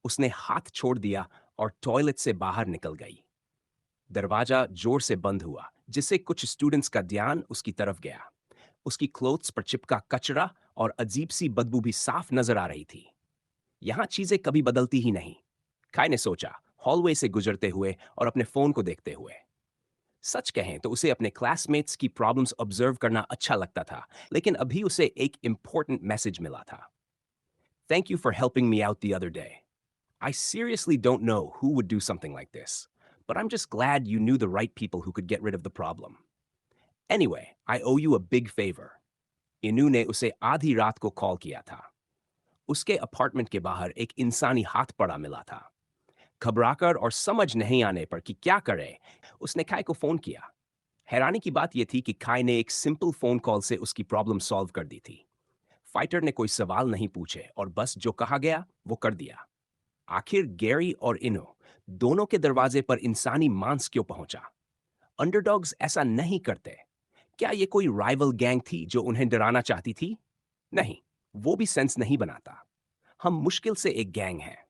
उसने हाथ छोड़ दिया और टॉयलेट से बाहर निकल गई। दरवाजा जोर से बंद हुआ, जिससे कुछ स्टूडेंट्स का ध्यान उसकी तरफ गया। उसकी क्लोथ्स पर चिपका कचरा और अजीब सी बदबू भी साफ नजर आ रही थी। यहां चीजें कभी बदलती ही नहीं, काय ने सोचा, हॉलवे से गुजरते हुए और अपने फोन को देखते हुए। सच कहें तो उसे अपने क्लासमेट्स की प्रॉब्लम्स ऑब्जर्व करना अच्छा लगता था, लेकिन अभी उसे एक इंपॉर्टेंट मैसेज मिला था। Thank you for helping me out the other day. I seriously don't know who would do something like this, but I'm just glad you knew the right people who could get rid of the problem. Anyway, I owe you a big favor. इनू ने उसे आधी रात को call किया था। उसके apartment के बाहर एक इंसानी हाथ पड़ा मिला था। घबराकर और समझ नहीं आने पर कि क्या करे, उसने काय को फोन किया। हैरानी की बात यह थी कि काय ने एक सिंपल फोन कॉल से उसकी प्रॉब्लम सॉल्व कर दी थी। फाइटर ने कोई सवाल नहीं पूछे और बस जो कहा गया वो कर दिया। आखिर गैरी और इनो दोनों के दरवाजे पर इंसानी मांस क्यों पहुंचा? अंडरडॉग्स ऐसा नहीं करते। क्या ये कोई राइवल गैंग थी जो उन्हें डराना चाहती थी? नहीं, वो भी सेंस नहीं बनाता। हम मुश्किल से एक गैंग हैं।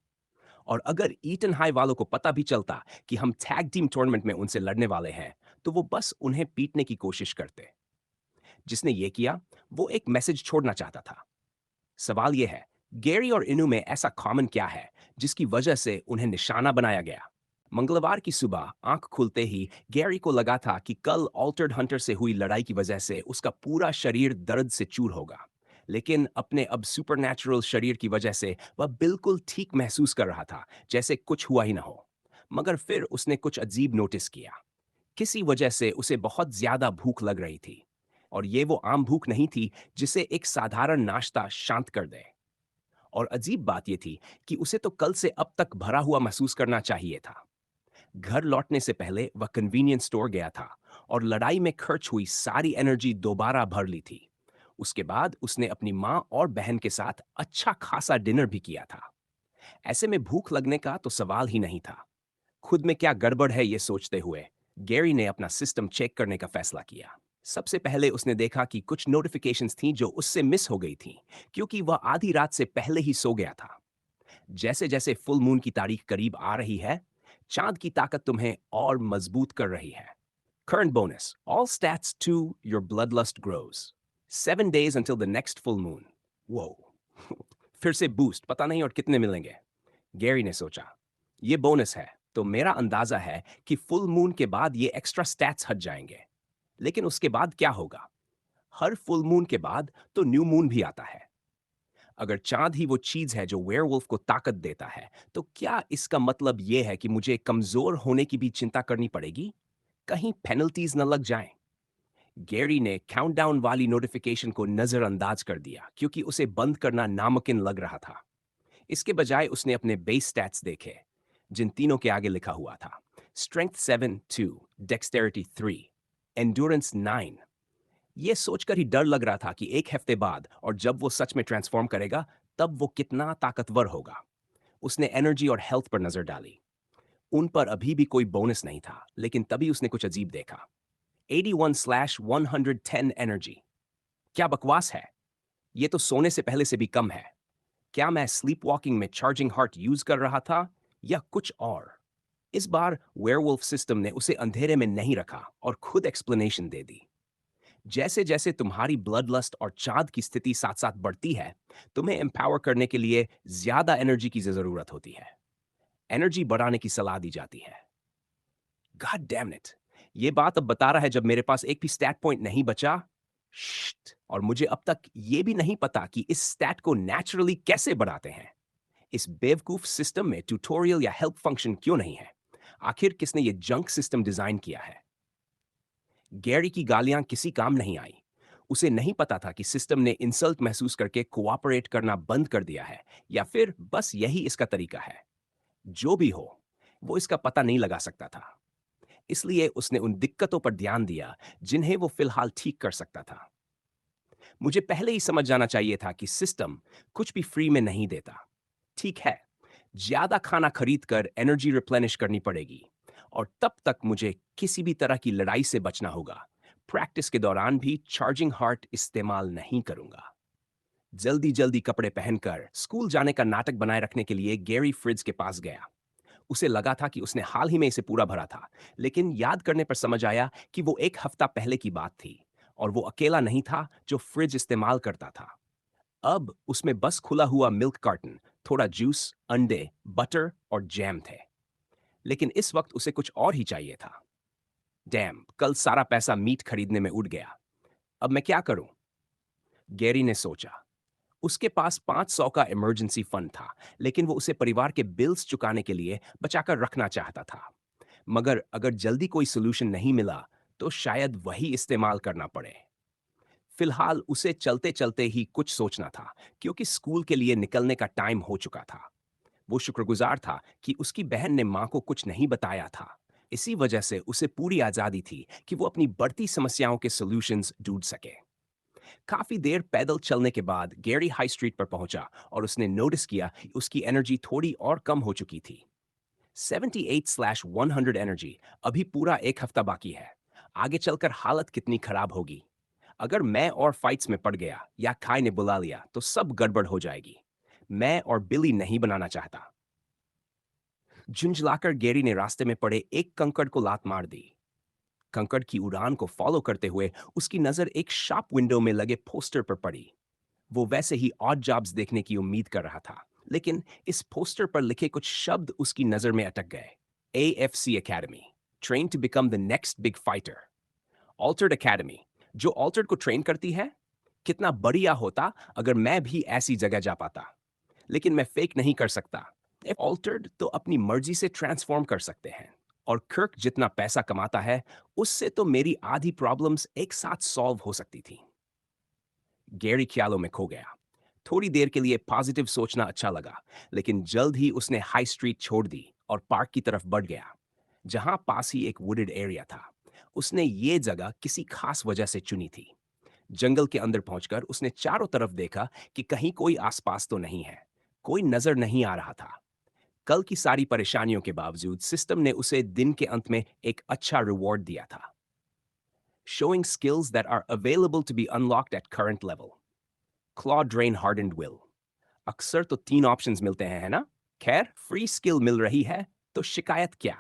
और अगर ईटन हाई वालों को पता भी चलता कि हम टैग टीम टूर्नामेंट में उनसे लड़ने वाले हैं, तो वो बस उन्हें पीटने की कोशिश करते। जिसने ये किया, वो एक मैसेज छोड़ना चाहता था। सवाल यह है, गैरी और इनू में ऐसा कॉमन क्या है जिसकी वजह से उन्हें निशाना बनाया गया? मंगलवार की सुबह आंख खुलते ही गैरी को लगा था कि कल ऑल्टर्ड हंटर से हुई लड़ाई की वजह से उसका पूरा शरीर दर्द से चूर होगा। लेकिन अपने अब सुपरनैचुरल शरीर की वजह से वह बिल्कुल ठीक महसूस कर रहा था, जैसे कुछ हुआ ही ना हो। मगर फिर उसने कुछ अजीब नोटिस किया। किसी वजह से उसे बहुत ज्यादा भूख लग रही थी। और ये वो आम भूख नहीं थी जिसे एक साधारण नाश्ता शांत कर दे। और अजीब बात यह थी कि उसे तो कल से अब तक भरा हुआ महसूस करना चाहिए था। घर लौटने से पहले वह कन्वीनियंस स्टोर गया था और लड़ाई में खर्च हुई सारी एनर्जी दोबारा भर ली थी। उसके बाद उसने अपनी माँ और बहन के साथ अच्छा खासा डिनर भी किया था। ऐसे में भूख लगने का तो सवाल ही नहीं था। खुद में क्या गड़बड़ है ये सोचते हुए गैरी ने अपना सिस्टम चेक करने का फैसला किया। सबसे पहले उसने देखा कि कुछ नोटिफिकेशंस थीं जो उससे मिस हो गई थीं, क्योंकि वह आधी रात से पहले ही सो गया था। जैसे जैसे फुल मून की तारीख करीब आ रही है, चांद की ताकत तुम्हें और मजबूत कर रही है। Current bonus: all stats 2, your bloodlust grows. 7 days until the next full moon. Whoa. फिर से बूस्ट, पता नहीं और कितने मिलेंगे। गैरी ने सोचा, ये बोनस है, तो मेरा अंदाजा है कि फुल मून के बाद ये एक्स्ट्रा स्टैट्स हट जाएंगे। लेकिन उसके बाद क्या होगा? हर फुल मून के बाद तो न्यू मून भी आता है। अगर चांद ही वो चीज है जो वेयरवुल्फ को ताकत देता है, तो क्या इसका मतलब ये है कि मुझे कमजोर होने की भी चिंता करनी पड़ेगी? कहीं पेनल्टीज न लग जाएं? गैरी ने काउंटडाउन वाली नोटिफिकेशन को नजरअंदाज कर दिया क्योंकि उसे बंद करना नामुमकिन लग रहा था। इसके बजाय उसने अपने बेस स्टैट्स देखे, जिन तीनों के आगे लिखा हुआ था: स्ट्रेंथ 7-2, डेक्सटेरिटी 3, एंड्योरेंस 9। ये सोचकर ही डर लग रहा था कि एक हफ्ते बाद और जब वो सच में ट्रांसफॉर्म करेगा, तब वो कितना ताकतवर होगा। उसने एनर्जी और हेल्थ पर नजर डाली। उन पर अभी भी कोई बोनस नहीं था, लेकिन तभी उसने कुछ अजीब देखा। 81/110 एनर्जी। क्या बकवास है? ये तो सोने से पहले से भी कम है। क्या मैं स्लीप वॉकिंग में चार्जिंग हार्ट यूज कर रहा था या कुछ और? इस बार वेयरवुल्फ सिस्टम ने उसे अंधेरे में नहीं रखा और खुद एक्सप्लेनेशन दे दी। जैसे जैसे तुम्हारी ब्लड लस्ट और चांद की स्थिति साथ साथ बढ़ती है, तुम्हें एम्पावर करने के लिए ज्यादा एनर्जी की जरूरत होती है। एनर्जी बढ़ाने की सलाह दी जाती है। God damn it! ये बात अब बता रहा है जब मेरे पास एक भी स्टैट पॉइंट नहीं बचा। शिट! और मुझे अब तक ये भी नहीं पता कि इस स्टैट को नेचुरली कैसे बढ़ाते हैं। इस बेवकूफ सिस्टम में ट्यूटोरियल या हेल्प फंक्शन क्यों नहीं है? आखिर किसने ये जंक सिस्टम डिजाइन किया है? गैरी की गालियां किसी काम नहीं आई। उसे नहीं पता था कि सिस्टम ने इंसल्ट महसूस करके कोऑपरेट करना बंद कर दिया है या फिर बस यही इसका तरीका है। जो भी हो, वो इसका पता नहीं लगा सकता था। इसलिए उसने उन दिक्कतों पर ध्यान दिया जिन्हें वो फिलहाल ठीक कर सकता था। मुझे पहले ही समझ जाना चाहिए था कि सिस्टम कुछ भी फ्री में नहीं देता। ठीक है, ज्यादा खाना खरीद कर एनर्जी रिप्लेनिश करनी पड़ेगी और तब तक मुझे किसी भी तरह की लड़ाई से बचना होगा। प्रैक्टिस के दौरान भी चार्जिंग हार्ट इस्तेमाल नहीं करूंगा। जल्दी जल्दी कपड़े पहनकर स्कूल जाने का नाटक बनाए रखने के लिए गैरी फ्रिज के पास गया। उसे लगा था कि उसने हाल ही में इसे पूरा भरा था, लेकिन याद करने पर समझ आया कि वो एक हफ्ता पहले की बात थी और वो अकेला नहीं था जो फ्रिज इस्तेमाल करता था। अब उसमें बस खुला हुआ मिल्क कार्टन, थोड़ा जूस, अंडे, बटर और जैम थे। लेकिन इस वक्त उसे कुछ और ही चाहिए था। डैम, कल सारा पैसा मीट खरीदने में उड़ गया। अब मैं क्या करूं? गैरी ने सोचा। उसके पास 500 का इमरजेंसी फंड था, लेकिन वो उसे परिवार के बिल्स चुकाने के लिए बचाकर रखना चाहता था। मगर अगर जल्दी कोई सोल्यूशन नहीं मिला, तो शायद वही इस्तेमाल करना पड़े। फिलहाल उसे चलते चलते ही कुछ सोचना था, क्योंकि स्कूल के लिए निकलने का टाइम हो चुका था। वो शुक्रगुजार था कि उसकी बहन ने मां को कुछ नहीं बताया था। इसी वजह से उसे पूरी आजादी थी कि वो अपनी बढ़ती समस्याओं के सॉल्यूशंस ढूंढ सके। काफी देर पैदल चलने के बाद गैरी हाई स्ट्रीट पर पहुंचा और उसने नोटिस किया कि उसकी एनर्जी थोड़ी और कम हो चुकी थी। 78/100 एनर्जी। अभी पूरा एक हफ्ता बाकी है। आगे चलकर हालत कितनी खराब होगी। अगर मैं और फाइट्स में पड़ गया या खाई ने बुला लिया तो सब गड़बड़ हो जाएगी। मैं और बिली नहीं बनाना चाहता। झुंझलाकर गैरी ने रास्ते में पड़े एक कंकड़ को लात मार दी। कंकड़ की उड़ान को फॉलो करते हुए उसकी नजर एक शॉप विंडो में लगे पोस्टर पर पड़ी। वो वैसे ही ऑड जॉब्स देखने की उम्मीद कर रहा था, लेकिन इस पोस्टर पर लिखे कुछ शब्द उसकी नजर में अटक गए। AFC academy, train to become the next big fighter. Altered academy, जो ऑल्टर्ड को ट्रेन करती है। कितना बढ़िया होता अगर मैं भी ऐसी जगह जा पाता, लेकिन मैं फेक नहीं कर सकता। ऑल्टर्ड तो अपनी मर्जी से ट्रांसफॉर्म कर सकते हैं, और कर्क जितना पैसा कमाता है उससे तो मेरी आधी प्रॉब्लम्स एक साथ सॉल्व हो सकती थी। गैरी ख्यालों में खो गया। थोड़ी देर के लिए पॉजिटिव सोचना अच्छा लगा, लेकिन जल्द ही उसने हाई स्ट्रीट छोड़ दी और पार्क की तरफ बढ़ गया, जहां पास ही एक वुडेड एरिया था। उसने ये जगह किसी खास वजह से चुनी थी। जंगल के अंदर पहुंचकर उसने चारों तरफ देखा कि कहीं कोई आसपास तो नहीं है। कोई नजर नहीं आ रहा था। कल की सारी परेशानियों के बावजूद सिस्टम ने उसे दिन के अंत में एक अच्छा रिवॉर्ड दिया था। Showing skills that are available to be unlocked at current level. Claw Drain Hardened Will. अक्सर तो 3 ऑप्शंस मिलते हैं, है ना? खैर, फ्री स्किल मिल रही है, तो शिकायत क्या?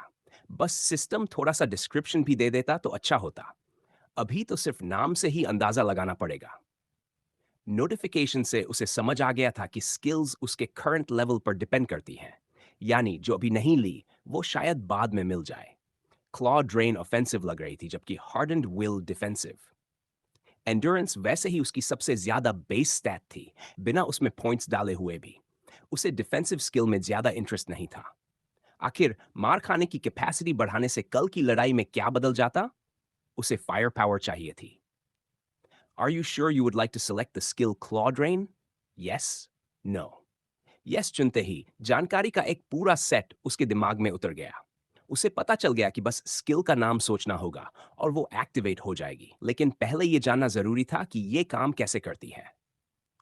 बस सिस्टम थोड़ा सा डिस्क्रिप्शन भी दे देता तो अच्छा होता। अभी तो सिर्फ नाम से ही अंदाजा लगाना पड़ेगा। नोटिफिकेशन से उसे समझ आ गया था कि स्किल्स उसके करंट लेवल पर डिपेंड करती हैं, यानी जो अभी नहीं ली वो शायद बाद में मिल जाए। क्लॉ ड्रेन ऑफेंसिव लग रही थी, जबकि हार्डन्ड विल डिफेंसिव। एंड्योरेंस वैसे ही उसकी सबसे ज्यादा बेस स्टैट थी, बिना उसमें पॉइंट्स डाले हुए भी। उसे डिफेंसिव स्किल में ज्यादा इंटरेस्ट नहीं था। आखिर मार खाने की कैपेसिटी बढ़ाने से कल की लड़ाई में क्या बदल जाता? उसे फायर पावर चाहिए थी। Are you sure you would like to select the skill Claw Drain? Yes? No. Yes चुनते ही जानकारी का एक पूरा सेट उसके दिमाग में उतर गया। उसे पता चल गया कि बस स्किल का नाम सोचना होगा और वो एक्टिवेट हो जाएगी। लेकिन पहले ये जानना जरूरी था कि ये काम कैसे करती है।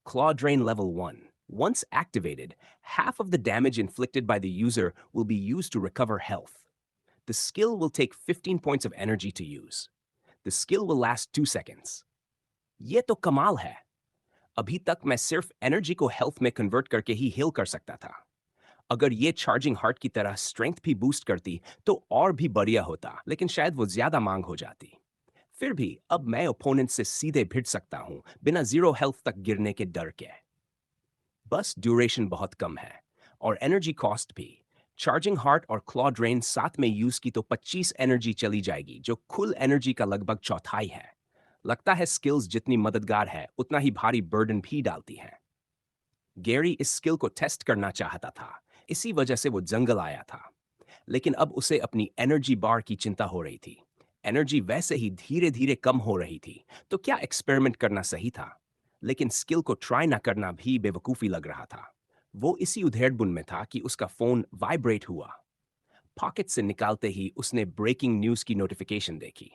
Claw Drain Level 1. Once activated, half of the damage inflicted by the user will be used to recover health. The skill will take 15 points of energy to use. The skill will last 2 seconds. ये तो कमाल है। अभी तक मैं सिर्फ energy को health में कन्वर्ट करके ही हील कर सकता था। अगर ये चार्जिंग हार्ट की तरह स्ट्रेंथ भी बूस्ट करती तो और भी बढ़िया होता, लेकिन शायद वो ज्यादा मांग हो जाती। फिर भी अब मैं ओपोनेंट से सीधे भिड़ सकता हूं, बिना जीरो हेल्थ तक गिरने के डर के। बस ड्यूरेशन बहुत कम है और एनर्जी कॉस्ट भी। चार्जिंग हार्ट और क्लॉ ड्रेन साथ में यूज की तो 25 एनर्जी चली जाएगी, जो कुल एनर्जी का लगभग चौथाई है। लगता है स्किल्स जितनी मददगार है उतना ही भारी बर्डन भी डालती है। गैरी इस स्किल को टेस्ट करना चाहता था, इसी वजह से वो जंगल आया था। लेकिन अब उसे अपनी एनर्जी बार की चिंता हो रही थी। एनर्जी वैसे ही धीरे धीरे कम हो रही थी, तो क्या एक्सपेरिमेंट करना सही था? लेकिन स्किल को ट्राई ना करना भी बेवकूफ़ी लग रहा था। वो इसी उधेड़बुन में था कि उसका फोन वाइब्रेट हुआ। पॉकेट से निकालते ही उसने ब्रेकिंग न्यूज़ की नोटिफिकेशन देखी।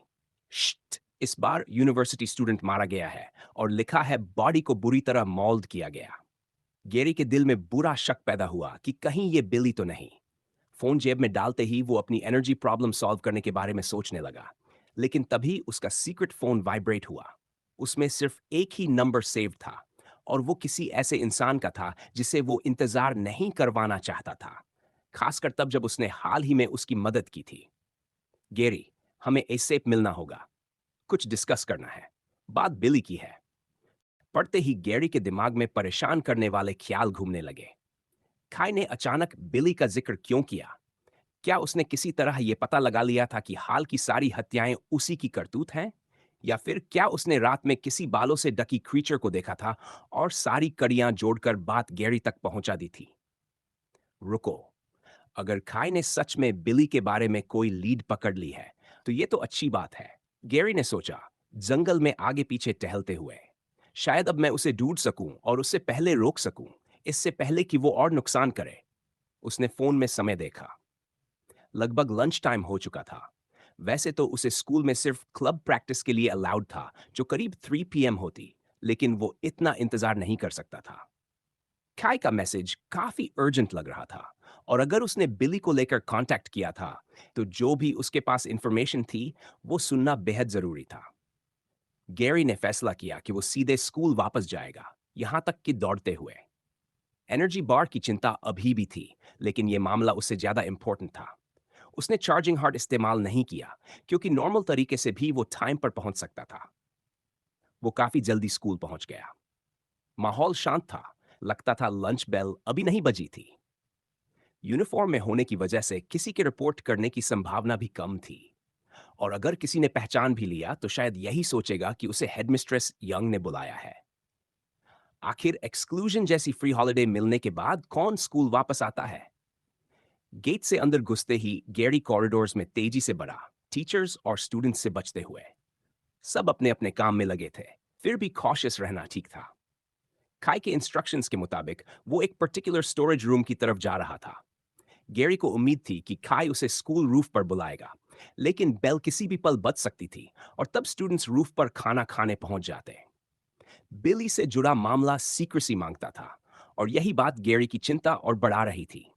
शिट! इस बार यूनिवर्सिटी स्टूडेंट मारा गया है और लिखा है बॉडी को बुरी तरह मॉल्ड किया गया। गेरी के दिल में बुरा शक पैदा हुआ कि कहीं ये बिली तो नहीं। फोन जेब में डालते ही वो अपनी एनर्जी प्रॉब्लम सॉल्व करने के बारे में सोचने लगा। लेकिन तभी उसका सीक्रेट फोन वाइब्रेट हुआ। उसमें सिर्फ एक ही नंबर सेव था, और वो किसी ऐसे इंसान का था जिसे वो इंतजार नहीं करवाना चाहता था, खासकर तब जब उसने हाल ही में उसकी मदद की थी। गेरी, हमें एसेप मिलना होगा। कुछ डिस्कस करना है। बात बिली की है। पढ़ते ही गैरी के दिमाग में परेशान करने वाले ख्याल घूमने लगे। खाई ने अचानक बिली का जिक्र क्यों किया? क्या उसने किसी तरह यह पता लगा लिया था कि हाल की सारी हत्याएं उसी की करतूत हैं? या फिर क्या उसने रात में किसी बालों से ढकी क्रीचर को देखा था और सारी कड़ियां जोड़कर बात गैरी तक पहुंचा दी थी? रुको, अगर खाई ने सच में बिली के बारे में कोई लीड पकड़ ली है, तो ये तो अच्छी बात है। गैरी ने सोचा, जंगल में आगे पीछे टहलते हुए। शायद अब मैं उसे ढूंढ सकूं और उससे पहले रोक सकूं, इससे पहले कि वो और नुकसान करे। उसने फोन में समय देखा। लगभग लंच टाइम हो चुका था। वैसे तो उसे स्कूल में सिर्फ क्लब प्रैक्टिस के लिए अलाउड था, जो करीब 3 पीएम होती, लेकिन वो इतना इंतजार नहीं कर सकता था। काय का मैसेज काफी अर्जेंट लग रहा था, और अगर उसने बिली को लेकर कांटेक्ट किया था, तो जो भी उसके पास इंफॉर्मेशन थी, वो सुनना बेहद जरूरी था। गैरी ने फैसला किया कि वो सीधे स्कूल वापस जाएगा, यहां तक कि दौड़ते हुए। एनर्जी बार की चिंता अभी भी थी, लेकिन यह मामला उससे ज्यादा इंपॉर्टेंट था। उसने चार्जिंग हार्ड इस्तेमाल नहीं किया, क्योंकि नॉर्मल तरीके से भी वो टाइम पर पहुंच सकता था। वो काफी जल्दी स्कूल पहुंच गया। माहौल शांत था। लगता था लंच बेल अभी नहीं बजी थी। यूनिफॉर्म में होने की वजह से किसी के रिपोर्ट करने की संभावना भी कम थी, और अगर किसी ने पहचान भी लिया तो शायद यही सोचेगा कि उसे हेडमिस्ट्रेस यंग ने बुलाया है। आखिर एक्सक्लूजन जैसी फ्री हॉलिडे मिलने के बाद कौन स्कूल वापस आता है? गेट से अंदर घुसते ही गैरी कॉरिडोर्स में तेजी से बढ़ा, टीचर्स और स्टूडेंट्स से बचते हुए। सब अपने अपने काम में लगे थे, फिर भी कॉशियस रहना ठीक था। काय के इंस्ट्रक्शंस के मुताबिक वो एक पर्टिकुलर स्टोरेज रूम की तरफ जा रहा था। गैरी को उम्मीद थी कि काय उसे स्कूल रूफ पर बुलाएगा, लेकिन बेल किसी भी पल बज सकती थी, और तब स्टूडेंट्स रूफ पर खाना खाने पहुंच जाते। बिली से जुड़ा मामला सीक्रेसी मांगता था, और यही बात गैरी की चिंता और बढ़ा रही थी।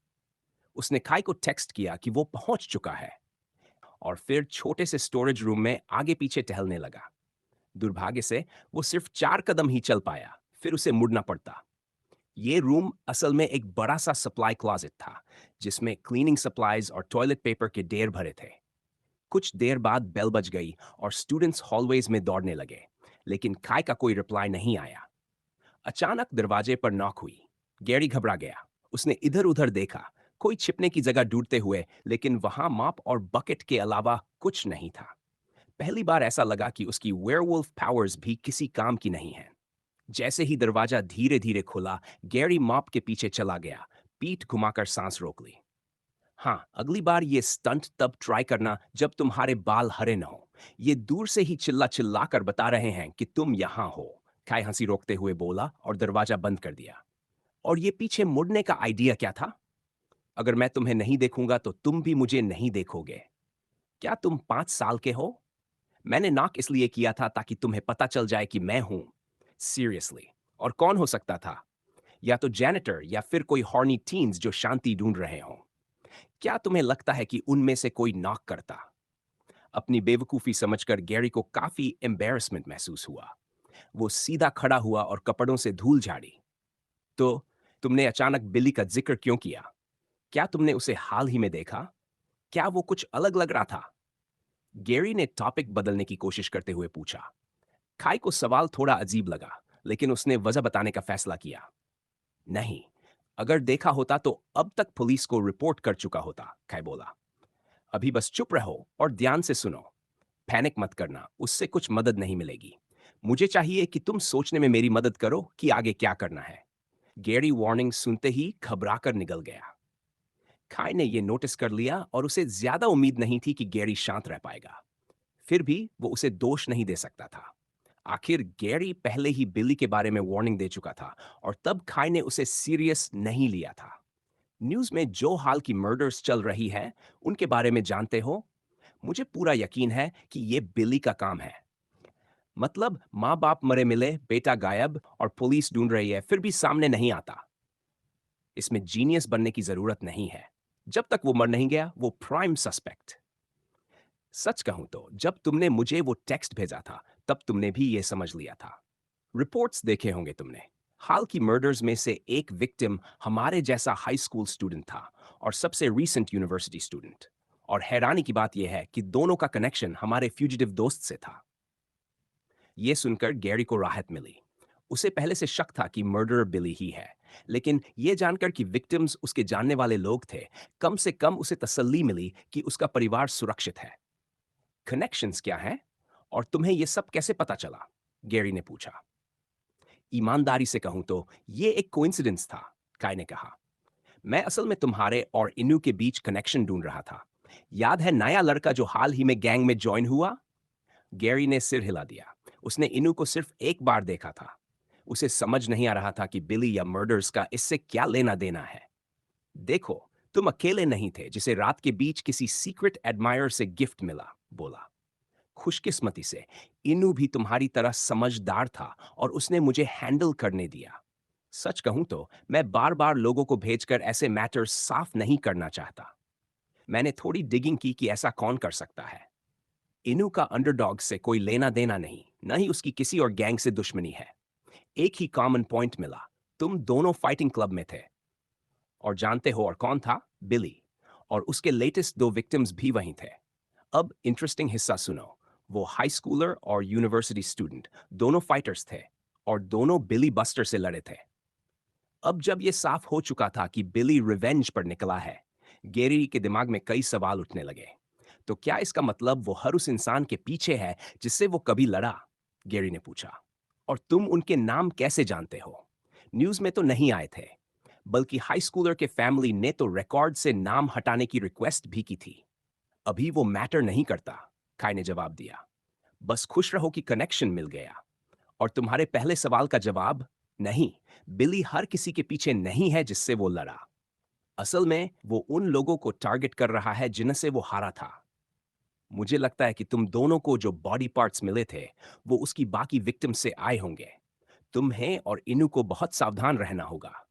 उसने काय को टेक्स्ट किया कि वो पहुंच चुका है, और फिर छोटे से स्टोरेज रूम में आगे पीछे टहलने लगा। दुर्भाग्य से वो सिर्फ 4 कदम ही चल पाया, फिर उसे मुड़ना पड़ता। ये रूम असल में एक बड़ा सा सप्लाई क्लोजेट था, जिसमें क्लीनिंग सप्लाईज और टॉयलेट पेपर के ढेर भरे थे। कुछ देर बाद बेल बज गई और स्टूडेंट्स हॉलवेज में दौड़ने लगे, लेकिन काय का कोई रिप्लाई नहीं आया। अचानक दरवाजे पर नॉक हुई। गैरी घबरा गया। उसने इधर उधर देखा, कोई छिपने की जगह ढूंढते हुए, लेकिन वहां मॉप और बकेट के अलावा कुछ नहीं था। पहली बार ऐसा लगा कि उसकी वेयरवुल्फ पावर्स भी किसी काम की नहीं है। जैसे ही दरवाजा धीरे धीरे खुला, गैरी मॉप के पीछे चला गया, पीठ घुमाकर सांस रोक ली। हाँ, अगली बार ये स्टंट तब ट्राई करना जब तुम्हारे बाल हरे न हो। ये दूर से ही चिल्ला चिल्ला कर बता रहे हैं कि तुम यहां हो। काय हंसी रोकते हुए बोला और दरवाजा बंद कर दिया। और ये पीछे मुड़ने का आइडिया क्या था? अगर मैं तुम्हें नहीं देखूंगा तो तुम भी मुझे नहीं देखोगे। क्या तुम 5 साल के हो? मैंने नॉक इसलिए किया था ताकि तुम्हें पता चल जाए कि मैं हूं। सीरियसली। और कौन हो सकता था? या तो जैनिटर या फिर कोई हॉर्नी टीन्स जो शांति ढूंढ रहे हों। क्या तुम्हें लगता है कि उनमें से कोई नॉक करता? अपनी बेवकूफी समझकर गैरी को काफी एम्बेरसमेंट महसूस हुआ। वो सीधा खड़ा हुआ और कपड़ों से धूल झाड़ी। तो तुमने अचानक बिली का जिक्र क्यों किया? क्या तुमने उसे हाल ही में देखा? क्या वो कुछ अलग लग रहा था? गैरी ने टॉपिक बदलने की कोशिश करते हुए पूछा। खाई को सवाल थोड़ा अजीब लगा, लेकिन उसने वजह बताने का फैसला किया। नहीं, अगर देखा होता तो अब तक पुलिस को रिपोर्ट कर चुका होता, खाई बोला। अभी बस चुप रहो और ध्यान से सुनो। पैनिक मत करना, उससे कुछ मदद नहीं मिलेगी। मुझे चाहिए कि तुम सोचने में मेरी मदद करो कि आगे क्या करना है। गैरी वार्निंग सुनते ही घबरा कर निकल गया। खाई ने यह नोटिस कर लिया और उसे ज्यादा उम्मीद नहीं थी कि गैरी शांत रह पाएगा। फिर भी वो उसे दोष नहीं दे सकता था। आखिर गैरी पहले ही बिली के बारे में वार्निंग दे चुका था, और तब खाई ने उसे सीरियस नहीं लिया था। न्यूज़ में जो हाल की मर्डर्स चल रही है, उनके बारे में जानते हो? मुझे पूरा यकीन है कि ये बिली का काम है। मतलब माँ बाप मरे मिले, बेटा गायब, और पुलिस ढूंढ रही है, फिर भी सामने नहीं आता। इसमें जीनियस बनने की जरूरत नहीं है। जब तक वो मर नहीं गया, वो प्राइम सस्पेक्ट। सच कहूं तो जब तुमने मुझे वो टेक्स्ट भेजा था, तब तुमने भी ये समझ लिया था। रिपोर्ट्स देखे होंगे तुमने। हाल की मर्डर्स में से एक विक्टिम हमारे जैसा हाई स्कूल स्टूडेंट था, और सबसे रीसेंट यूनिवर्सिटी स्टूडेंट। और हैरानी की बात यह है कि दोनों का कनेक्शन हमारे फ्यूजिटिव दोस्त से था। यह सुनकर गैरी को राहत मिली। उसे पहले से शक था कि मर्डरर बिली ही है, लेकिन यह जानकर कि विक्टिम्स उसके जानने वाले लोग थे, कम से कम उसे तसल्ली मिली कि उसका परिवार सुरक्षित है। कनेक्शंस क्या हैं? और तुम्हें यह सब कैसे पता चला? गैरी ने पूछा। ईमानदारी से कहूं तो ये एक कोइंसिडेंस था, काय ने कहा। मैं असल में तुम्हारे और इनू के बीच कनेक्शन ढूंढ रहा था। याद है नया लड़का जो हाल ही में गैंग में ज्वाइन हुआ? गैरी ने सिर हिला दिया। उसने इनू को सिर्फ एक बार देखा था। उसे समझ नहीं आ रहा था कि बिली या मर्डर्स का इससे क्या लेना देना है। देखो, तुम अकेले नहीं थे जिसे रात के बीच किसी सीक्रेट एडमायर से गिफ्ट मिला, बोला। खुशकिस्मती से इनू भी तुम्हारी तरह समझदार था और उसने मुझे हैंडल करने दिया। सच कहूं तो मैं बार बार लोगों को भेजकर ऐसे मैटर्स साफ नहीं करना चाहता। मैंने थोड़ी डिगिंग की कि ऐसा कौन कर सकता है। इनू का अंडरडॉग से कोई लेना देना नहीं, न ही उसकी किसी और गैंग से दुश्मनी है। एक ही कॉमन पॉइंट मिला, तुम दोनों फाइटिंग क्लब में थे। और जानते हो और कौन था? बिली। और उसके लेटेस्ट दो विक्टिम्स भी वहीं थे। अब इंटरेस्टिंग हिस्सा सुनो। वो हाई स्कूलर और यूनिवर्सिटी स्टूडेंट दोनों फाइटर्स थे और दोनों बिली बस्टर से लड़े थे। अब जब ये साफ हो चुका था कि बिली रिवेंज पर निकला है, गेरी के दिमाग में कई सवाल उठने लगे। तो क्या इसका मतलब वो हर उस इंसान के पीछे है जिससे वो कभी लड़ा? गेरी ने पूछा। और तुम उनके नाम कैसे जानते हो? न्यूज में तो नहीं आए थे, बल्कि हाई स्कूलर के फैमिली ने तो रिकॉर्ड से नाम हटाने की रिक्वेस्ट भी की थी। अभी वो मैटर नहीं करता, काई ने जवाब दिया। बस खुश रहो कि कनेक्शन मिल गया। और तुम्हारे पहले सवाल का जवाब, नहीं, बिली हर किसी के पीछे नहीं है जिससे वो लड़ा। असल में वो उन लोगों को टारगेट कर रहा है जिनसे वो हारा था। मुझे लगता है कि तुम दोनों को जो बॉडी पार्ट्स मिले थे, वो उसकी बाकी विक्टिम से आए होंगे। तुम्हें और इनू को बहुत सावधान रहना होगा।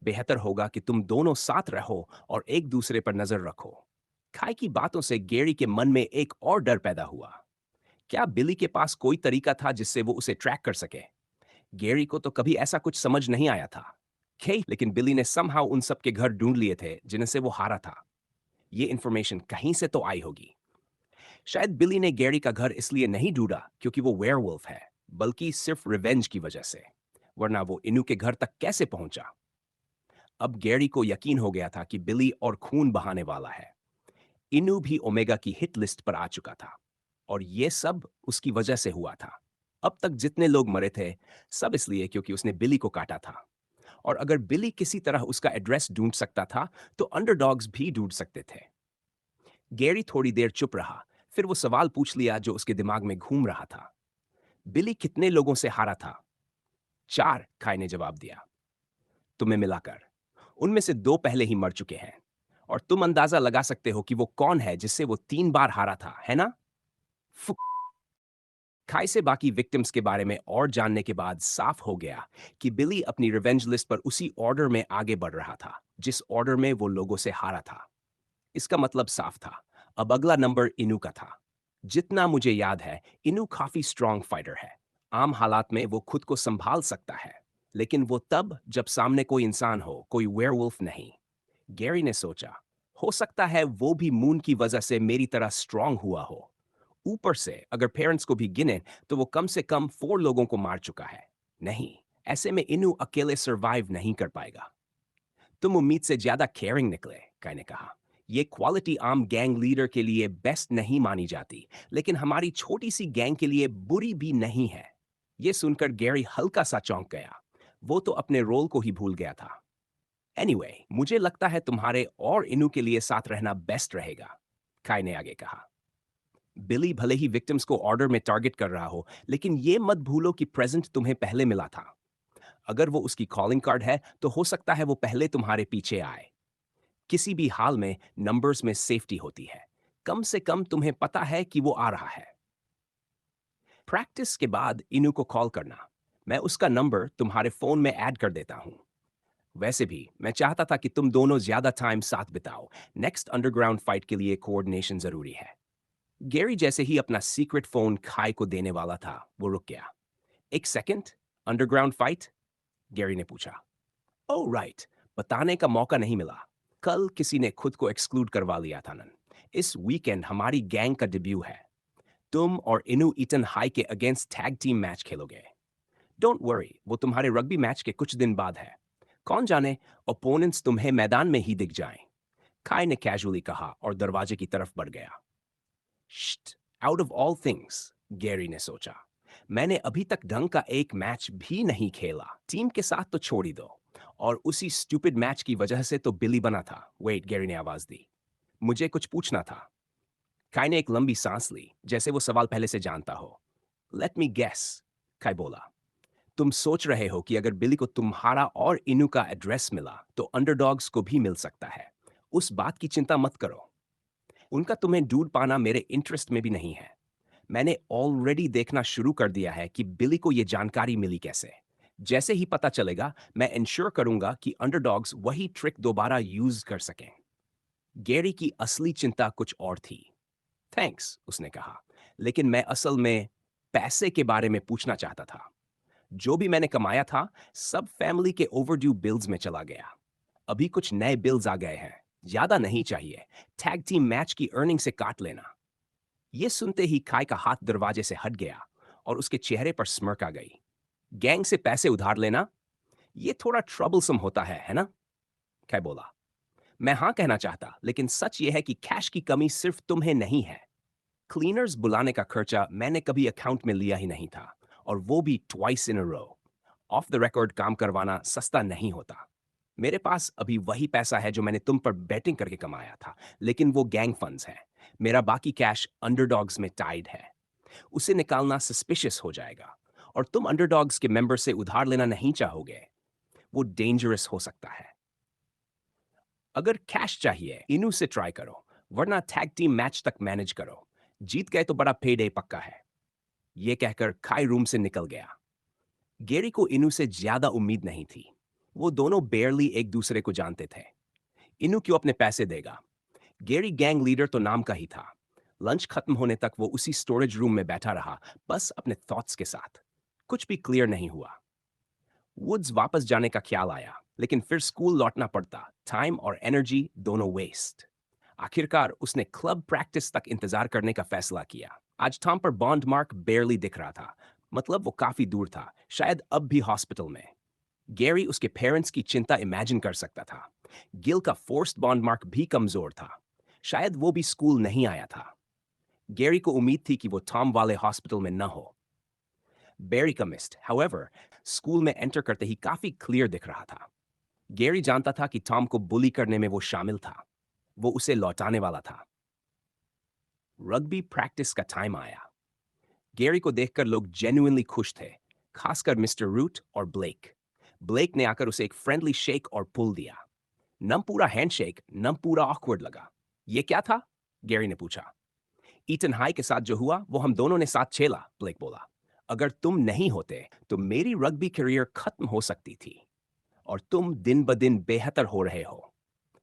बेहतर होगा कि तुम दोनों साथ रहो और एक दूसरे पर नजर रखो। खाई की बातों से गेरी के मन में एक और डर पैदा हुआ। क्या बिली के पास कोई तरीका था जिससे वो उसे ट्रैक कर सके? गेरी को तो कभी ऐसा कुछ समझ नहीं आया था। लेकिन बिली ने समहाउ उन सब के घर ढूंढ लिए थे जिनसे वो हारा था। ये इंफॉर्मेशन कहीं से तो आई होगी। शायद बिली ने गैरी का घर इसलिए नहीं ढूंढा क्योंकि वो वेयरवुल्फ है, बल्कि सिर्फ रिवेंज की वजह से। वरना वो इनू के घर तक कैसे पहुंचा? अब गैरी को यकीन हो गया था कि बिली और खून बहाने वाला है। इनू भी ओमेगा की हिट लिस्ट पर आ चुका था और ये सब उसकी वजह से हुआ था। अब तक जितने लोग मरे थे, सब इसलिए क्योंकि उसने बिली को काटा था। और अगर बिली किसी तरह उसका एड्रेस ढूंढ सकता था, तो अंडरडॉग्स भी ढूंढ सकते थे। गैरी थोड़ी देर चुप रहा, फिर वो सवाल पूछ लिया जो उसके दिमाग में घूम रहा था। बिली कितने लोगों से हारा था? 4, खाई ने जवाब दिया। तुम्हें मिलाकर उनमें से 2 पहले ही मर चुके हैं। और तुम अंदाजा लगा सकते हो कि वो कौन है जिससे वो 3 बार हारा था, है ना? फुक। खाई से बाकी विक्टिम्स के बारे में और जानने के बाद साफ हो गया कि बिली अपनी रिवेंज लिस्ट पर उसी ऑर्डर में आगे बढ़ रहा था जिस ऑर्डर में वो लोगों से हारा था। इसका मतलब साफ था, अब अगला नंबर इनू का था। जितना मुझे याद है, इनू काफी स्ट्रांग फाइटर है। आम हालात में वो खुद को संभाल सकता है, लेकिन वो तब जब सामने कोई इंसान हो, कोई वेयरवुल्फ नहीं। गैरी ने सोचा, हो सकता है वो भी मून की वजह से मेरी तरह स्ट्रांग हुआ हो। ऊपर से अगर पेरेंट्स को भी गिने तो वो कम से कम 4 लोगों को मार चुका है। नहीं, ऐसे में इनू अकेले सरवाइव नहीं कर पाएगा। तुम उम्मीद से ज्यादा केयरिंग निकले, काय ने कहा। ये क्वालिटी आम गैंग लीडर के लिए बेस्ट नहीं मानी जाती, लेकिन हमारी छोटी सी गैंग के लिए बुरी भी नहीं है। ये सुनकर गैरी हल्का सा चौंक गया। वो तो अपने रोल को ही भूल गया था। एनीवे, मुझे लगता है तुम्हारे और इनू के लिए साथ रहना बेस्ट रहेगा, काय ने आगे कहा। बिली भले ही विक्टिम्स को ऑर्डर में टारगेट कर रहा हो, लेकिन ये मत भूलो कि प्रेजेंट तुम्हें पहले मिला था। अगर वो उसकी कॉलिंग कार्ड है, तो हो सकता है वो पहले तुम्हारे पीछे आए। किसी भी हाल में नंबर्स में सेफ्टी होती है। कम से कम तुम्हें पता है कि वो आ रहा है। प्रैक्टिस के बाद इनू को कॉल करना। मैं उसका नंबर तुम्हारे फोन में ऐड कर देता हूं। वैसे भी मैं चाहता था कि तुम दोनों ज्यादा टाइम साथ बिताओ। नेक्स्ट अंडरग्राउंड फाइट के लिए कोऑर्डिनेशन जरूरी है। गैरी जैसे ही अपना सीक्रेट फोन खाई को देने वाला था, वो रुक गया। एक सेकंड, अंडरग्राउंड फाइट? गैरी ने पूछा। ओह राइट, बताने का मौका नहीं मिला। कल किसी ने खुद को एक्सक्लूड करवा लिया था नन। इस वीकेंड हमारी गैंग का डेब्यू है। तुम और इनू ईटन हाई के अगेंस्ट टैग टीम मैच खेलोगे। डोंट वरी, वो तुम्हारे रग्बी मैच के कुछ दिन बाद है। कौन जाने, ओपोनेंट्स तुम्हें मैदान में ही दिख जाएं। खाई ने कैजुअली कहा और दरवाजे की तरफ बढ़ गया। Shit, out of all things, Gary ने सोचा। मैंने अभी तक ढंग का एक मैच भी नहीं खेला, टीम के साथ तो छोड़ ही दो। और उसी स्टूपिड मैच की वजह से तो बिली बना था। वेट, गैरी ने आवाज दी। मुझे कुछ पूछना था। काई ने एक लंबी सांस ली, जैसे वो सवाल पहले से जानता हो। लेट मी गेस, काई बोला। तुम सोच रहे हो कि अगर बिली को तुम्हारा और इनू का एड्रेस मिला तो अंडरडॉग्स को भी मिल सकता है। उस बात की चिंता मत करो। उनका तुम्हें ढूंढ पाना मेरे इंटरेस्ट में भी नहीं है। मैंने ऑलरेडी देखना शुरू कर दिया है कि बिली को यह जानकारी मिली कैसे। जैसे ही पता चलेगा मैं इंश्योर करूंगा कि अंडरडॉग्स वही ट्रिक दोबारा यूज कर सकें। गैरी की असली चिंता कुछ और थी। थैंक्स, उसने कहा, लेकिन मैं असल में पैसे के बारे में पूछना चाहता था। जो भी मैंने कमाया था, सब फैमिली के ओवरड्यू बिल्स में चला गया। अभी कुछ नए बिल्स आ गए हैं। ज्यादा नहीं चाहिए। टैग टीम मैच की अर्निंग से काट लेना। ये सुनते ही काय का हाथ दरवाजे से हट गया और उसके चेहरे पर स्mirk आ गई। गैंग से पैसे उधार लेना, ये थोड़ा ट्रबलसम होता है ना? काय बोला। मैं हाँ कहना चाहता, लेकिन सच ये है कि कैश की कमी सिर्फ तुम्हें नहीं है। क्लीनर्स बुलाने का खर्चा मैंने कभी अकाउंट में लिया ही नहीं था, और वो भी twice in a row. Off the record काम करवाना सस्ता नहीं होता। मेरे पास अभी वही पैसा है जो मैंने तुम पर बैटिंग करके कमाया था, लेकिन वो गैंग फंड्स हैं। मेरा बाकी कैश अंडरडॉग्स में टाइड है। उसे निकालना सस्पिशियस हो जाएगा, और तुम अंडरडॉग्स के मेंबर से उधार लेना नहीं चाहोगे। वो डेंजरस हो सकता है। अगर कैश चाहिए, इनू से ट्राई करो, वरना टैग टीम मैच तक मैनेज करो। जीत गए तो बड़ा पे डे पक्का है। ये कहकर खाई रूम से निकल गया। गेरी को इनू से ज्यादा उम्मीद नहीं थी। वो दोनों बेयरली एक दूसरे को जानते थे। इनू क्यों अपने पैसे देगा? गेरी गैंग लीडर तो नाम का ही था। लंच खत्म होने तक वो उसी स्टोरेज रूम में बैठा रहा, बस अपने थॉट्स के साथ। कुछ भी क्लियर नहीं हुआ। वुड्स वापस जाने का ख्याल आया, लेकिन फिर स्कूल लौटना पड़ता। टाइम और एनर्जी दोनों वेस्ट। आखिरकार उसने क्लब प्रैक्टिस तक इंतजार करने का फैसला किया। आज टॉम पर बॉन्ड मार्क बेयरली दिख रहा था। मतलब वो काफी दूर था, शायद अब भी हॉस्पिटल में। गैरी उसके पेरेंट्स की चिंता इमेजिन कर सकता था। गिल का फोर्स्ड बॉन्ड मार्क भी कमजोर था। शायद वो भी स्कूल नहीं आया था। गैरी को उम्मीद थी कि वो टॉम वाले हॉस्पिटल में न हो। बेरी का मिस्ट, हाउएवर, स्कूल में एंटर करते ही काफी क्लियर दिख रहा था। गैरी जानता था कि टॉम को बुली करने में वो शामिल था। वो उसे लौटाने वाला था। रग्बी प्रैक्टिस का टाइम आया। गैरी को देखकर लोग जेन्युइनली खुश थे, खासकर मिस्टर रूट और ब्लेक। ब्लेक ने आकर उसे एक फ्रेंडली शेक और पुल दिया। नम पूरा हैंडशेक, नम पूरा ऑकवर्ड लगा। ये क्या था? गैरी ने पूछा। ईटन हाई के साथ जो हुआ वो हम दोनों ने साथ झेला, ब्लेक बोला। अगर तुम नहीं होते तो मेरी रग्बी करियर खत्म हो सकती थी, और तुम दिन ब दिन बेहतर हो रहे हो।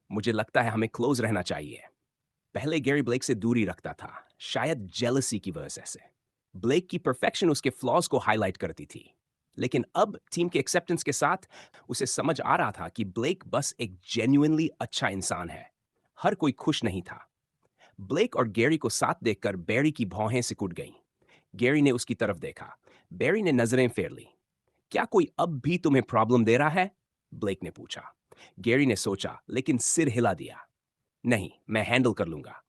मुझे लगता है हमें क्लोज रहना चाहिए। पहले गैरी ब्लेक से दूरी रखता था, शायद जेलसी की वजह से। ब्लेक की परफेक्शन उसके फ्लॉज को हाईलाइट करती थी, लेकिन अब टीम के एक्सेप्टेंस के साथ उसे समझ आ रहा था कि ब्लेक बस एक जेन्युइनली अच्छा इंसान है। हर कोई खुश नहीं था। ब्लेक और गैरी को साथ देखकर बैरी की भौहें सिकुड़ गईं। गैरी ने उसकी तरफ देखा। बैरी ने नजरें फेर ली। क्या कोई अब भी तुम्हें प्रॉब्लम दे रहा है? ब्लेक ने पूछा। गैरी ने सोचा, लेकिन सिर हिला दिया। नहीं, मैं हैंडल कर लूंगा।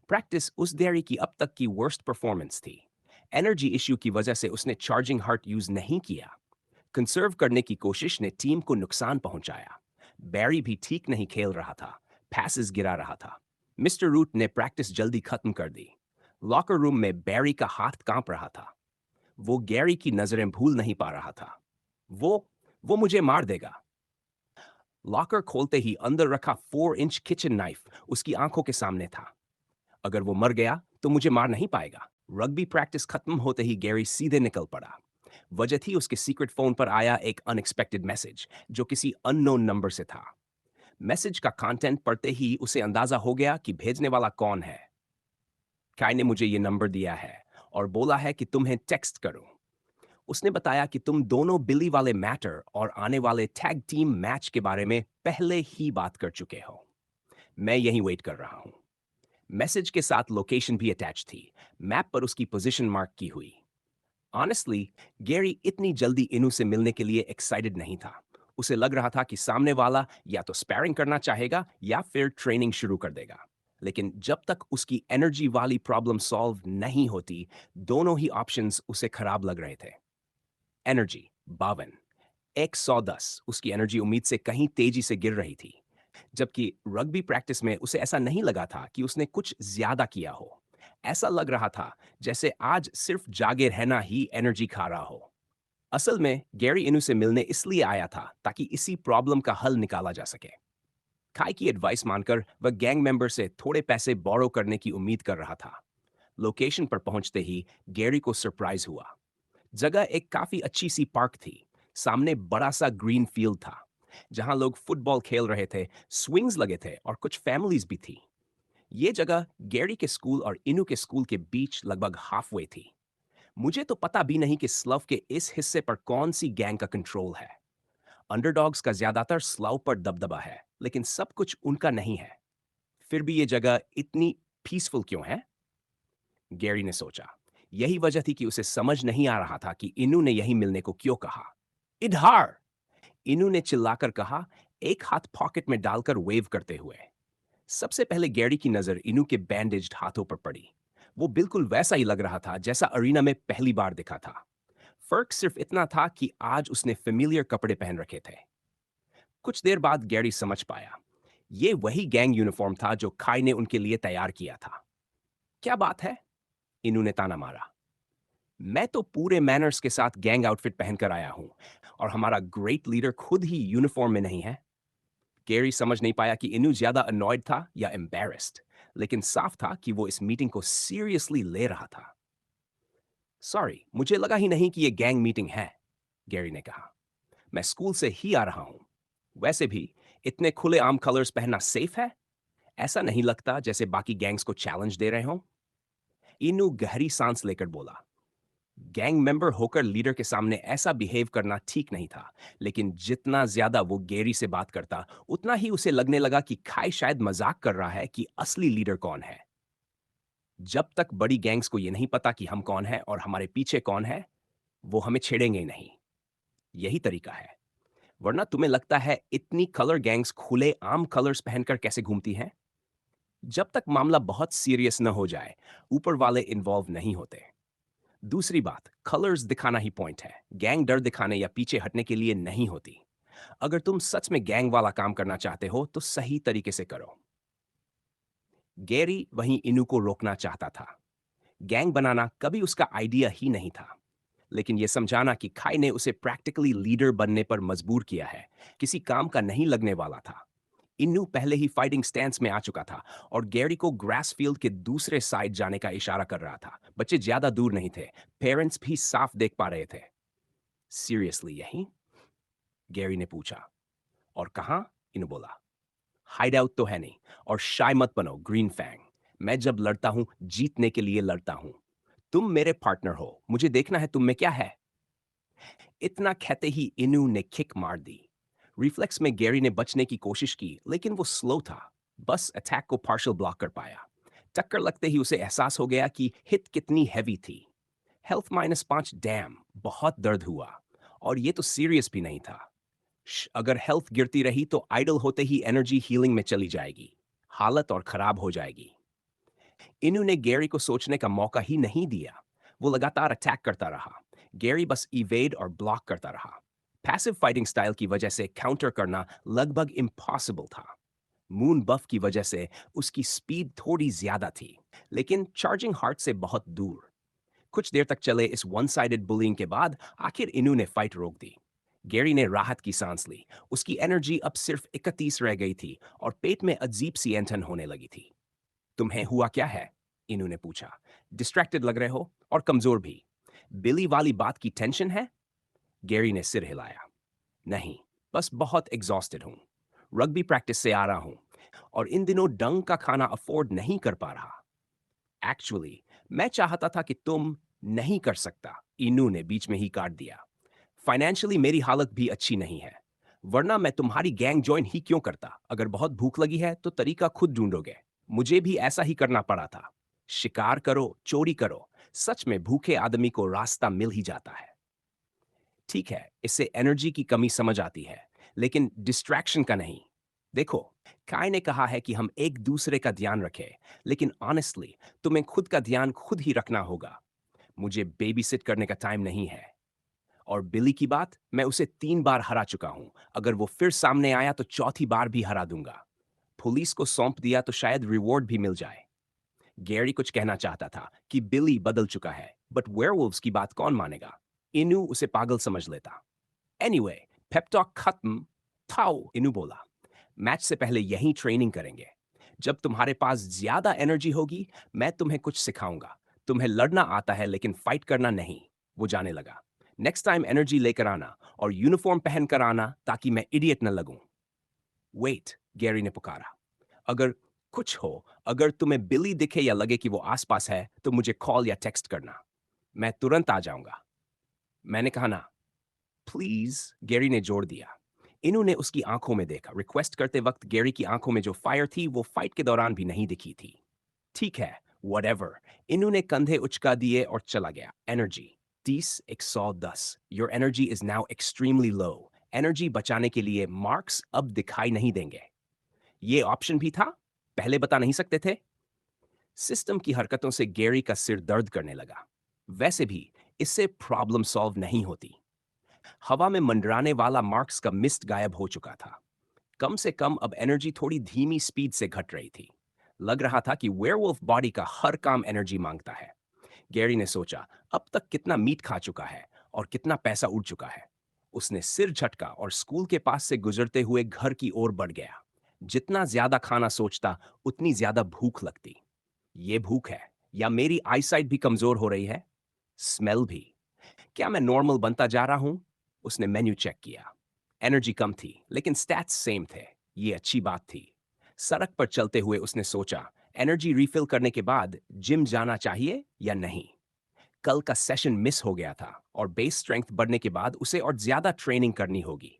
प्रैक्टिस उस डेयरी की अब तक की वर्स्ट परफॉर्मेंस थी। एनर्जी इश्यू की वजह से उसने चार्जिंग हार्ट यूज नहीं किया। कंसर्व करने की कोशिश ने टीम को नुकसान पहुंचाया। बैरी भी ठीक नहीं खेल रहा था। पैसेस गिरा रहा था। मिस्टर रूट ने प्रैक्टिस जल्दी खत्म कर दी। लॉकर रूम में बैरी का हाथ कांप रहा था। वो गैरी की नजरें भूल नहीं पा रहा था। वो वो मुझे मार देगा। लॉकर खोलते ही अंदर रखा 4 इंच किचन नाइफ उसकी आंखों के सामने था। अगर वो मर गया तो मुझे मार नहीं पाएगा। रग्बी प्रैक्टिस खत्म होते ही गैरी सीधे निकल पड़ा। वजह थी उसके सीक्रेट फोन पर आया एक अनएक्सपेक्टेड मैसेज, जो किसी अननोन नंबर से था। मैसेज का कंटेंट पढ़ते ही उसे अंदाजा हो गया कि भेजने वाला कौन है। काय ने मुझे ये नंबर दिया है और बोला है कि तुम्हें टेक्स्ट करूं। उसने बताया कि तुम दोनों बिली वाले मैटर और आने वाले टैग टीम मैच के बारे में पहले ही बात कर चुके हो। मैं यहीं वेट कर रहा हूं। मैसेज के साथ लोकेशन भी अटैच थी। मैप पर उसकी पोजीशन मार्क की हुई। ऑनेस्टली, गैरी इतनी जल्दी इनू से मिलने के लिए एक्साइटेड नहीं था। उसे लग रहा था कि सामने वाला या तो स्पैरिंग करना चाहेगा या फिर ट्रेनिंग शुरू कर देगा। लेकिन जब तक उसकी एनर्जी वाली प्रॉब्लम सॉल्व नहीं होती, दोनों ही ऑप्शंस उसे खराब लग रहे थे। एनर्जी 52, 110। उसकी एनर्जी उम्मीद से कहीं तेजी से गिर रही थी। जबकि रग्बी प्रैक्टिस में उसे ऐसा नहीं लगा था कि उसने कुछ ज्यादा किया हो। ऐसा लग रहा था जैसे आज सिर्फ जागे रहना ही एनर्जी खा रहा हो। असल में गैरी इनू से मिलने इसलिए आया था ताकि इसी प्रॉब्लम का हल निकाला जा सके। काय की एडवाइस मानकर वह गैंग मेंबर से थोड़े पैसे बोरो करने की उम्मीद कर रहा था। लोकेशन पर पहुंचते ही गैरी को सरप्राइज हुआ। जगह एक काफी अच्छी सी पार्क थी। सामने बड़ा सा ग्रीन फील्ड था जहां लोग फुटबॉल खेल रहे थे, स्विंग्स लगे थे और कुछ फैमिलीज भी थी। ये जगह गैरी के स्कूल और इनू के स्कूल के बीच लगभग हाफवे थी। मुझे तो पता भी नहीं कि स्लव के इस हिस्से पर कौन सी गैंग का कंट्रोल है। अंडरडॉग्स का ज्यादातर स्लव पर दबदबा है, लेकिन सब कुछ उनका नहीं है। फिर भी ये जगह इतनी पीसफुल क्यों है? गैरी ने सोचा। यही वजह थी कि उसे समझ नहीं आ रहा था कि इनू ने यही मिलने को क्यों कहा। इधार! इनू ने चिल्लाकर कहा, एक हाथ पॉकेट में डालकर वेव करते हुए। सबसे पहले गैरी की नजर इनू के बैंडेज्ड हाथों पर पड़ी। वो बिल्कुल वैसा ही लग रहा था जैसा अरीना में पहली बार दिखा था। फर्क सिर्फ इतना था कि आज उसने फेमिलियर कपड़े पहन रखे थे। कुछ देर बाद गैरी समझ पाया, ये वही गैंग यूनिफॉर्म था जो खाई ने उनके लिए तैयार किया था। क्या बात है? इनू ने ताना मारा। मैं तो पूरे मैनर्स के साथ गैंग आउटफिट पहनकर आया हूं और हमारा ग्रेट लीडर खुद ही यूनिफॉर्म में नहीं है। गैरी समझ नहीं पाया कि इनू ज्यादा अनॉयड था या एम्बेरस्ड, लेकिन साफ था कि वो इस मीटिंग को सीरियसली ले रहा था। सॉरी, मुझे लगा ही नहीं कि ये गैंग मीटिंग है, गैरी ने कहा। मैं स्कूल से ही आ रहा हूं। वैसे भी इतने खुले आम कलर्स पहनना सेफ है? ऐसा नहीं लगता जैसे बाकी गैंग्स को चैलेंज दे रहे हों। इनू गहरी सांस लेकर बोला, गैंग मेंबर होकर लीडर के सामने ऐसा बिहेव करना ठीक नहीं था, लेकिन जितना ज्यादा वो गेरी से बात करता, उतना ही उसे लगने लगा कि खाई शायद मजाक कर रहा है कि असली लीडर कौन है। जब तक बड़ी गैंग्स को ये नहीं पता कि हम कौन हैं और हमारे पीछे कौन है, वो हमें छेड़ेंगे ही नहीं। यही तरीका है। वरना तुम्हें लगता है इतनी कलर गैंग्स खुले आम कलर्स पहनकर कैसे घूमती हैं? जब तक मामला बहुत सीरियस न हो जाए, ऊपर वाले इन्वॉल्व नहीं होते। दूसरी बात, कलर्स दिखाना ही पॉइंट है। गैंग डर दिखाने या पीछे हटने के लिए नहीं होती। अगर तुम सच में गैंग वाला काम करना चाहते हो तो सही तरीके से करो। गैरी वहीं इनू को रोकना चाहता था। गैंग बनाना कभी उसका आइडिया ही नहीं था। लेकिन यह समझाना कि खाई ने उसे प्रैक्टिकली लीडर बनने पर मजबूर किया है, किसी काम का नहीं लगने वाला था। इन्नू पहले ही फाइटिंग स्टैंस में आ चुका था और गैरी को ग्रास फील्ड के दूसरे साइड जाने का इशारा कर रहा था। बच्चे ज्यादा दूर नहीं थे, पेरेंट्स भी साफ देख पा रहे थे। सीरियसली यही? गैरी ने पूछा। और कहाँ? इन्नू बोला। हाइड आउट तो है नहीं। और शाय मत बनो ग्रीन फैंग। मैं जब लड़ता हूं, जीतने के लिए लड़ता हूं। तुम मेरे पार्टनर हो, मुझे देखना है तुम में क्या है। इतना कहते ही इनू ने किक मार दी। रिफ्लेक्स में गैरी ने बचने की कोशिश की, लेकिन वो स्लो था। बस अटैक को पार्शल ब्लॉक कर पाया। टक्कर लगते ही उसे एहसास हो गया कि हिट कितनी हैवी थी। हेल्थ -5 डैम, बहुत दर्द हुआ। और ये तो सीरियस भी नहीं था। अगर हेल्थ गिरती रही तो आइडल होते ही एनर्जी हीलिंग में चली जाएगी। हालत और खराब हो जाएगी। इन्होंने ने गैरी को सोचने का मौका ही नहीं दिया। वो लगातार अटैक करता रहा। गैरी बस इवेड और ब्लॉक करता रहा। पैसिव फाइटिंग स्टाइल की वजह से काउंटर करना लगभग इम्पॉसिबल था। मून बफ की वजह से उसकी स्पीड थोड़ी ज्यादा थी, लेकिन चार्जिंग हार्ट से बहुत दूर। कुछ देर तक चले इस वन साइडेड बुलिंग के बाद आखिर इनू ने फाइट रोक दी। गैरी ने राहत की सांस ली। उसकी एनर्जी अब सिर्फ 31 रह गई थी और पेट में अजीब सी ऐंठन होने लगी थी। तुम्हें हुआ क्या है? इनू ने पूछा। डिस्ट्रैक्टेड लग रहे हो और कमजोर भी। बिली वाली बात की टेंशन है? गैरी ने सिर हिलाया। नहीं, बस बहुत एग्जॉस्टेड हूं। रग्बी प्रैक्टिस से आ रहा हूं और इन दिनों डंग का खाना अफोर्ड नहीं कर पा रहा। एक्चुअली मैं चाहता था कि तुम नहीं कर सकता, इनू ने बीच में ही काट दिया। फाइनेंशियली मेरी हालत भी अच्छी नहीं है। वरना मैं तुम्हारी गैंग ज्वाइन ही क्यों करता? अगर बहुत भूख लगी है तो तरीका खुद ढूंढोगे। मुझे भी ऐसा ही करना पड़ा था। शिकार करो, चोरी करो, सच में भूखे आदमी को रास्ता मिल ही जाता है। ठीक है, इससे एनर्जी की कमी समझ आती है, लेकिन डिस्ट्रैक्शन का नहीं। देखो, काय ने कहा है कि हम एक दूसरे का ध्यान रखें, लेकिन ऑनेस्टली तुम्हें खुद का ध्यान खुद ही रखना होगा। मुझे बेबी सिट करने का टाइम नहीं है। और बिली की बात, मैं उसे 3 बार हरा चुका हूं। अगर वो फिर सामने आया तो चौथी बार भी हरा दूंगा। पुलिस को सौंप दिया तो शायद रिवॉर्ड भी मिल जाए। गैरी कुछ कहना चाहता था कि बिली बदल चुका है, बट वेयरवुल्व्स की बात कौन मानेगा? इनू उसे पागल समझ लेता। एनीवे, पेप टॉक खत्म। थाओ, इनू बोला, मैच से पहले यही ट्रेनिंग करेंगे। जब तुम्हारे पास ज्यादा एनर्जी होगी, मैं तुम्हें कुछ सिखाऊंगा। तुम्हें लड़ना आता है लेकिन फाइट करना नहीं। वो जाने लगा। नेक्स्ट टाइम एनर्जी लेकर आना और यूनिफॉर्म पहन कर आना ताकि मैं इडियट न लगूं। वेट, गैरी ने पुकारा। अगर कुछ हो, अगर तुम्हें बिली दिखे या लगे कि वो आसपास है, तो मुझे कॉल या टेक्स्ट करना। मैं तुरंत आ जाऊंगा। मैंने कहा ना। प्लीज, गैरी ने जोर दिया। इन्होंने उसकी आंखों में देखा। रिक्वेस्ट करते वक्त गैरी की आंखों में जो फायर थी वो फाइट के दौरान भी नहीं दिखी थी। ठीक है, whatever। इन्होंने कंधे उचका दिए और चला गया। Energy 30 110। Your energy is now extremely low. Energy बचाने के लिए मार्क्स अब दिखाई नहीं देंगे। ये ऑप्शन भी था? पहले बता नहीं सकते थे? सिस्टम की हरकतों से गैरी का सिर दर्द करने लगा। वैसे भी इससे प्रॉब्लम सॉल्व नहीं होती। हवा में मंडराने वाला मार्क्स का मिस्ट गायब हो चुका था। कम से कम अब एनर्जी थोड़ी धीमी स्पीड से घट रही थी। लग रहा था कि वेयरवुल्फ बॉडी का हर काम एनर्जी मांगता है। गैरी ने सोचा, अब तक कितना मीट खा चुका है और कितना पैसा उड़ चुका है। उसने सिर झटका और स्कूल के पास से गुजरते हुए घर की ओर बढ़ गया। जितना ज्यादा खाना सोचता, उतनी ज्यादा भूख लगती। ये भूख है या मेरी आईसाइट भी कमजोर हो रही है? स्मेल भी। क्या मैं नॉर्मल बनता जा रहा हूं? उसने मेन्यू चेक किया। एनर्जी कम थी लेकिन स्टैट्स सेम थे। ये अच्छी बात थी। सड़क पर चलते हुए उसने सोचा, एनर्जी रिफिल करने के बाद जिम जाना चाहिए या नहीं। कल का सेशन मिस हो गया था और बेस स्ट्रेंथ बढ़ने के बाद उसे और ज्यादा ट्रेनिंग करनी होगी।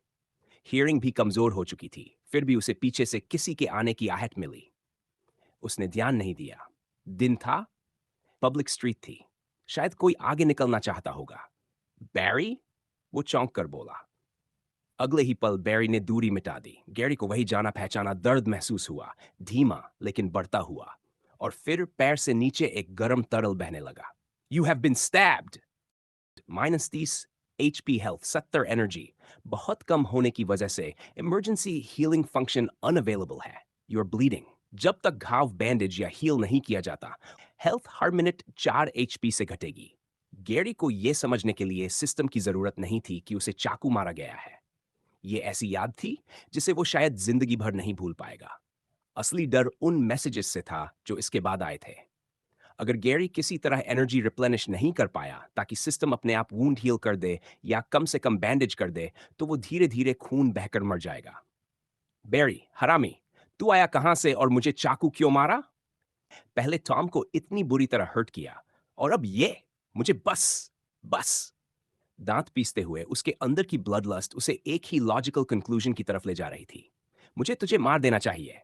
हियरिंग भी कमजोर हो चुकी थी, फिर भी उसे पीछे से किसी के आने की आहट मिली। उसने ध्यान नहीं दिया। दिन था, पब्लिक स्ट्रीट थी। शायद कोई आगे निकलना चाहता होगा। बैरी? वो चौंक कर बोला। अगले ही पल बैरी ने दूरी मिटा दी। गैरी को वही जाना पहचाना दर्द महसूस हुआ, धीमा लेकिन बढ़ता हुआ। और फिर पैर से नीचे एक गर्म तरल बहने लगा। You have been stabbed. -30 HP health, 70 energy. बहुत कम होने की वजह से इमरजेंसी हीलिंग फंक्शन अनअवेलेबल है। You are bleeding. जब तक घाव बैंडेज या हील नहीं किया जाता, हेल्थ हर मिनट 4 HP से घटेगी। गैरी को यह समझने के लिए सिस्टम की जरूरत नहीं थी कि उसे चाकू मारा गया है। ये ऐसी याद थी जिसे वो शायद जिंदगी भर नहीं भूल पाएगा। असली डर उन मैसेजेस से था जो इसके बाद आए थे। अगर गैरी किसी तरह एनर्जी रिप्लेनिश नहीं कर पाया ताकि सिस्टम अपने आप वूंड हील कर दे या कम से कम बैंडेज कर दे, तो वो धीरे धीरे खून बहकर मर जाएगा। बैरी, हरामी, तू आया कहां से और मुझे चाकू क्यों मारा? पहले टॉम को इतनी बुरी तरह हर्ट किया और अब ये मुझे बस बस। दांत पीसते हुए उसके अंदर की ब्लड लस्ट उसे एक ही लॉजिकल कंक्लूजन की तरफ ले जा रही थी। मुझे तुझे मार देना चाहिए।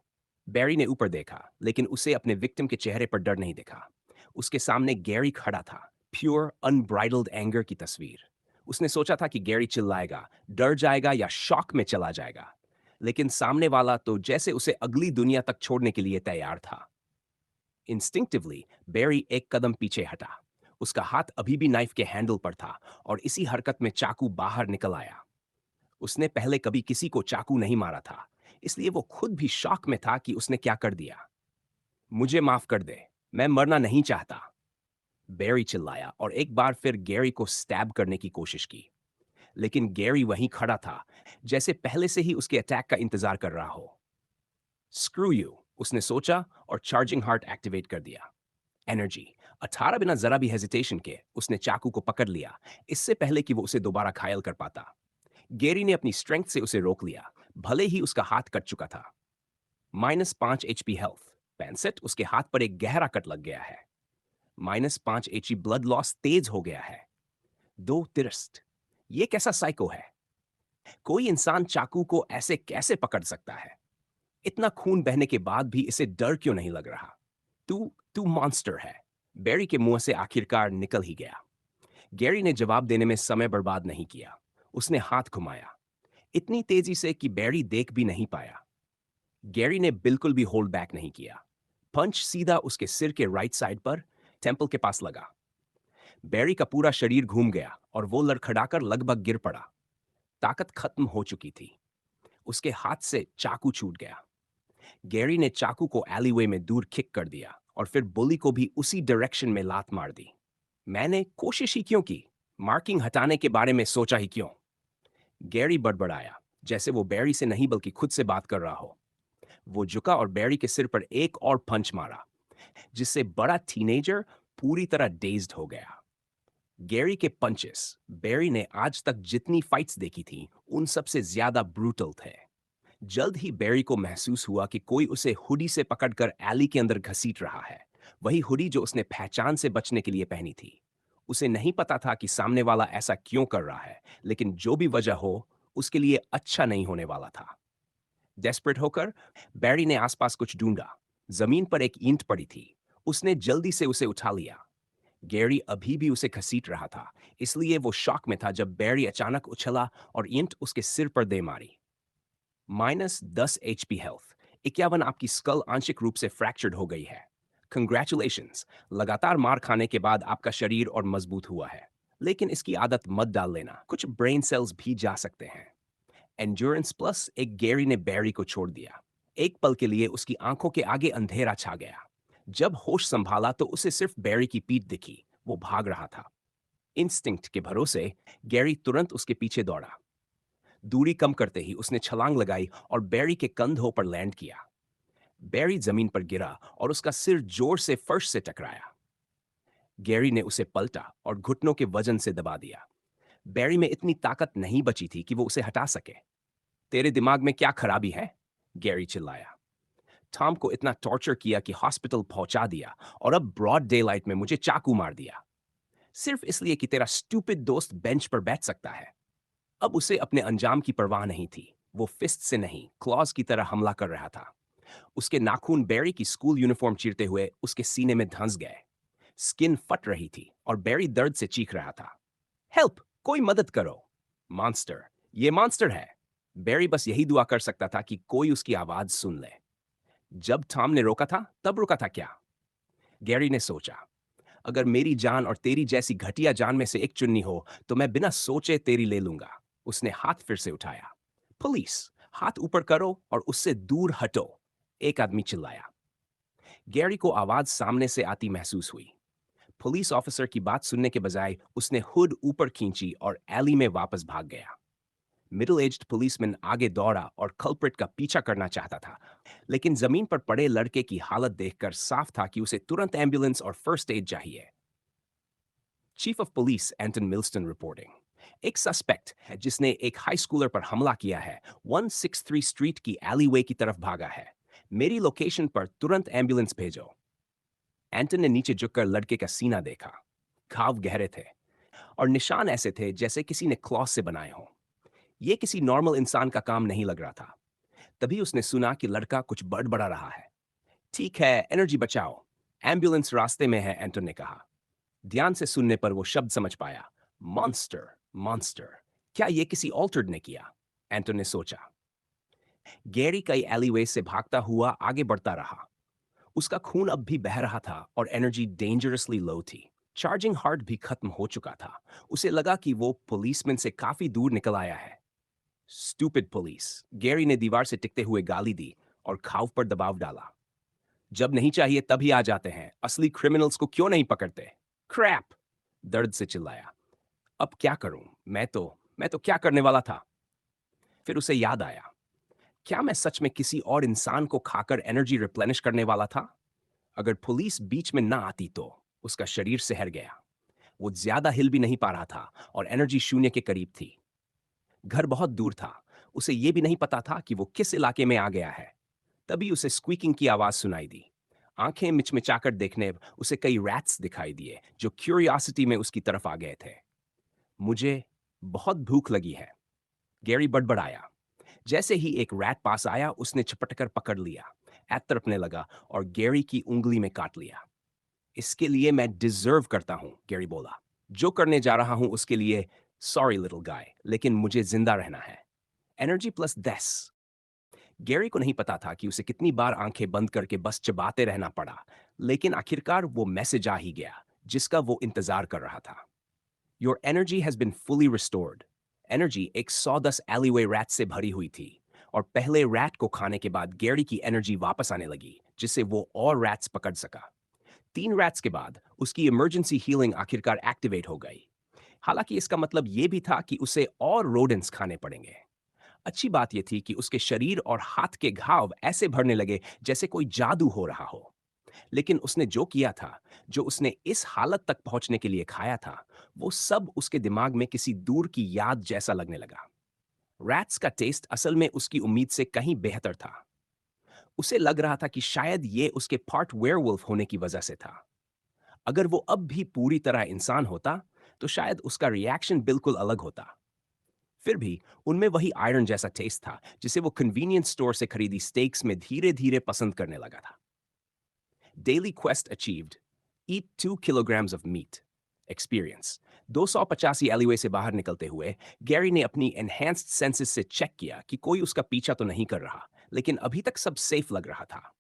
बैरी ने ऊपर देखा लेकिन उसे अपने विक्टिम के चेहरे पर डर नहीं दिखा। उसके सामने गैरी खड़ा था, प्योर अनब्राइडल्ड एंगर की तस्वीर। उसने सोचा था कि गैरी चिल्लाएगा, डर जाएगा या शॉक में चला जाएगा। लेकिन सामने वाला तो जैसे उसे अगली दुनिया तक छोड़ने के लिए तैयार था। इंस्टिंक्टिवली बैरी एक कदम पीछे हटा। उसका हाथ अभी भी नाइफ के हैंडल पर था और इसी हरकत में चाकू बाहर निकल आया। उसने पहले कभी किसी को चाकू नहीं मारा था, इसलिए वो खुद भी शॉक में था कि उसने क्या कर दिया। मुझे माफ कर दे, मैं मरना नहीं चाहता। बैरी चिल्लाया और एक बार फिर गैरी को स्टैब करने की कोशिश की। लेकिन गैरी वहीं खड़ा था, जैसे पहले से ही उसके अटैक का इंतजार कर रहा हो। स्क्रू यू, उसने सोचा और चार्जिंग हार्ट एक्टिवेट कर दिया। एनर्जी 18 बिना जरा भी हेजिटेशन के उसने चाकू को पकड़ लिया, इससे पहले कि वो उसे दोबारा घायल कर पाता। गैरी ने अपनी स्ट्रेंथ से उसे रोक लिया, भले ही उसका हाथ कट चुका था। -5 HP हेल्थ। पेंसेट, उसके हाथ पर एक गहरा कट लग गया है। -5 HP ब्लड लॉस तेज हो गया है। 2 तिरस्त। ये कैसा साइको है? कोई इंसान चाकू को ऐसे कैसे पकड़ सकता है? इतना खून बहने के बाद भी इसे डर क्यों नहीं लग रहा? तू तू मॉन्स्टर है। बैरी के मुंह से आखिरकार निकल ही गया। गैरी ने जवाब देने में समय बर्बाद नहीं किया। उसने हाथ घुमाया, इतनी तेजी से कि बैरी देख भी नहीं पाया। गैरी ने बिल्कुल भी होल्ड बैक नहीं किया। पंच सीधा उसके सिर के राइट साइड पर, टेम्पल के पास लगा। बैरी का पूरा शरीर घूम गया और वो लड़खड़ाकर लगभग गिर पड़ा। ताकत खत्म हो चुकी थी। उसके हाथ से चाकू छूट गया। गैरी ने चाकू को एलीवे में दूर किक कर दिया और फिर बुली को भी उसी डायरेक्शन में लात मार दी। मैंने कोशिश ही क्यों की? मार्किंग हटाने के बारे में सोचा ही क्यों? गैरी बड़बड़ाया, जैसे वो बैरी से नहीं बल्कि खुद से बात कर रहा हो। वो झुका और बैरी के सिर पर एक और पंच मारा, जिससे बड़ा टीनेजर पूरी तरह डेज्ड हो गया। गैरी के पंचेस बैरी ने आज तक जितनी फाइट्स देखी थी, उन सबसे ज्यादा ब्रूटल थे। जल्द ही बैरी को महसूस हुआ कि कोई उसे हुडी से पकड़कर एली के अंदर घसीट रहा है, वही हुडी जो उसने पहचान से बचने के लिए पहनी थी। उसे नहीं पता था कि सामने वाला ऐसा क्यों कर रहा है, लेकिन जो भी वजह हो, उसके लिए अच्छा नहीं होने वाला था। डेस्परेट होकर बैरी ने आसपास कुछ ढूंढा। जमीन पर एक ईंट पड़ी थी। उसने जल्दी से उसे उठा लिया। गैरी अभी भी उसे घसीट रहा था, इसलिए वो शॉक में था जब बैरी अचानक उछला और ईंट उसके सिर पर दे मारी। -10 HP हेल्थ, 51 आपकी स्कल आंशिक रूप से फ्रैक्चर्ड हो गई है। कंग्रेचुलेशंस, लगातार मार खाने के बाद आपका शरीर और मजबूत हुआ है। लेकिन इसकी आदत मत डाल लेना, कुछ ब्रेन सेल्स भी जा सकते हैं। एंड्योरेंस प्लस एक गैरी ने बैरी को छोड़ दिया। एक पल के लिए उसकी आंखों के आगे अंधेरा छा गया। जब होश संभाला तो उसे सिर्फ बैरी की पीठ दिखी। वो भाग रहा था। इंस्टिंक्ट के भरोसे गैरी तुरंत उसके पीछे दौड़ा। दूरी कम करते ही उसने छलांग लगाई और बैरी के कंधों पर लैंड किया। बैरी जमीन पर गिरा और उसका सिर जोर से फर्श से टकराया। गैरी ने उसे पलटा और घुटनों के वजन से दबा दिया। बैरी में इतनी ताकत नहीं बची थी कि वो उसे हटा सके। तेरे दिमाग में क्या खराबी है? गैरी चिल्लाया। टॉम को इतना टॉर्चर किया कि हॉस्पिटल पहुंचा दिया और अब ब्रॉड डे लाइट में मुझे चाकू मार दिया, सिर्फ इसलिए कि तेरा स्टूपिड दोस्त बेंच पर बैठ सकता है। अब उसे अपने अंजाम की परवाह नहीं थी। वो फिस्ट से नहीं, क्लॉज की तरह हमला कर रहा था। उसके नाखून बैरी की स्कूल यूनिफॉर्म चीरते हुए उसके सीने में धंस गए। स्किन फट रही थी और बैरी दर्द से चीख रहा था। हेल्प! कोई मदद करो! मॉन्स्टर! ये मॉन्स्टर है! बैरी बस यही दुआ कर सकता था कि कोई उसकी आवाज सुन ले। जब टॉम ने रोका था, तब रुका था क्या? गैरी ने सोचा, अगर मेरी जान और तेरी जैसी घटिया जान में से एक चुननी हो, तो मैं बिना सोचे तेरी ले लूंगा। उसने हाथ फिर से उठाया। पुलिस! हाथ ऊपर करो और उससे दूर हटो! एक आदमी चिल्लाया। गैरी को आवाज सामने से आती महसूस हुई। पुलिस ऑफिसर की बात सुनने के बजाय उसने हुड ऊपर खींची और एली में वापस भाग गया। मिडिल एज्ड पुलिसमैन आगे दौड़ा और कल्प्रिट का पीछा करना चाहता था, लेकिन जमीन पर पड़े लड़के की हालत देखकर साफ था कि उसे तुरंत एम्बुलेंस और फर्स्ट एड चाहिए। Chief of police Anton Milston reporting. एक सस्पेक्ट है जिसने एक हाई स्कूलर पर हमला किया है, 163 स्ट्रीट की एलीवे की तरफ भागा है। मेरी लोकेशन पर तुरंत एम्बुलेंस भेजो। एंटन ने नीचे झुककर लड़के का सीना देखा। घाव गहरे थे और निशान ऐसे थे जैसे किसी ने क्लॉथ से बनाए हों। ये किसी नॉर्मल इंसान का काम नहीं लग रहा था। तभी उसने सुना कि लड़का कुछ बड़बड़ा रहा है। ठीक है, एनर्जी बचाओ। एम्बुलेंस रास्ते में है, एंटन ने कहा। ध्यान से सुनने पर वो शब्द समझ पाया। Monster, monster. क्या ये किसी ऑल्टर्ड ने किया? एंटन ने सोचा। गैरी कई एलीवे से भागता हुआ आगे बढ़ता रहा। उसका खून अब भी बह रहा था और एनर्जी डेंजरसली लो थी। चार्जिंग हार्ट भी खत्म हो चुका था। उसे लगा कि वो पुलिसमैन से काफी दूर निकल आया है। Stupid police! गैरी ने दीवार से टिकते हुए गाली दी और घाव पर दबाव डाला। जब नहीं चाहिए तभी आ जाते हैं, असली क्रिमिनल्स को क्यों नहीं पकड़ते? क्रैप! दर्द से चिल्लाया। अब क्या करूं? मैं तो क्या करने वाला था? फिर उसे याद आया, क्या मैं सच में किसी और इंसान को खाकर एनर्जी रिप्लेनिश करने वाला था? अगर पुलिस बीच में ना आती तो उसका शरीर सिहर गया। वो ज्यादा हिल भी नहीं पा रहा था और एनर्जी शून्य के करीब थी। घर बहुत दूर था। उसे ये भी नहीं पता था कि वो किस इलाके में आ गया है। तभी उसे स्क्वीकिंग की आवाज सुनाई दी। आंखें मिचमिचाकर देखने उसे कई रैट्स दिखाई दिए जो क्यूरियोसिटी में उसकी तरफ आ गए थे। मुझे बहुत भूख लगी है, गैरी बड़बड़ाया। जैसे ही एक रैट पास आया, उसने झपटकर पकड़ लिया, ऐत तड़पने लगा और गैरी की उंगली में काट लिया। इसके लिए मैं डिजर्व करता हूं, गैरी बोला। जो करने जा रहा हूं उसके लिए सॉरी लिटिल गाय, लेकिन मुझे जिंदा रहना है। Energy plus 10। गैरी को नहीं पता था कि उसे कितनी बार आंखें बंद करके बस चबाते रहना पड़ा, लेकिन आखिरकार वो मैसेज आ ही गया जिसका वो इंतजार कर रहा था। Your energy has been fully restored. Energy एक 110 एलीवे रैट से भरी हुई थी और पहले रैट को खाने के बाद गैरी की एनर्जी वापस आने लगी, जिससे वो और रैट्स पकड़ सका। 3 रैट्स के बाद उसकी इमरजेंसी हीलिंग आखिरकार एक्टिवेट हो गई। हालांकि इसका मतलब ये भी था कि उसे और रोडेंट्स खाने पड़ेंगे। अच्छी बात यह थी कि उसके शरीर और हाथ के घाव ऐसे भरने लगे जैसे कोई जादू हो रहा हो। लेकिन उसने जो किया था, जो उसने इस हालत तक पहुंचने के लिए खाया था, वो सब उसके दिमाग में किसी दूर की याद जैसा लगने लगा। रैट्स का टेस्ट असल में उसकी उम्मीद से कहीं बेहतर था। उसे लग रहा था कि शायद ये उसके पार्ट वेयरवुल्फ होने की वजह से था। अगर वो अब भी पूरी तरह इंसान होता, तो शायद उसका रिएक्शन बिल्कुल अलग होता। फिर भी उनमें वही आयरन जैसा टेस्ट था जिसे वो कन्वीनियंस स्टोर से खरीदी स्टेक्स में धीरे धीरे पसंद करने लगा था। Daily quest achieved, eat 2 kilograms of meat experience. 285 alleyway से बाहर निकलते हुए गैरी ने अपनी एनहेंस्ड सेंसेस से चेक किया कि कोई उसका पीछा तो नहीं कर रहा, लेकिन अभी तक सब सेफ लग रहा था।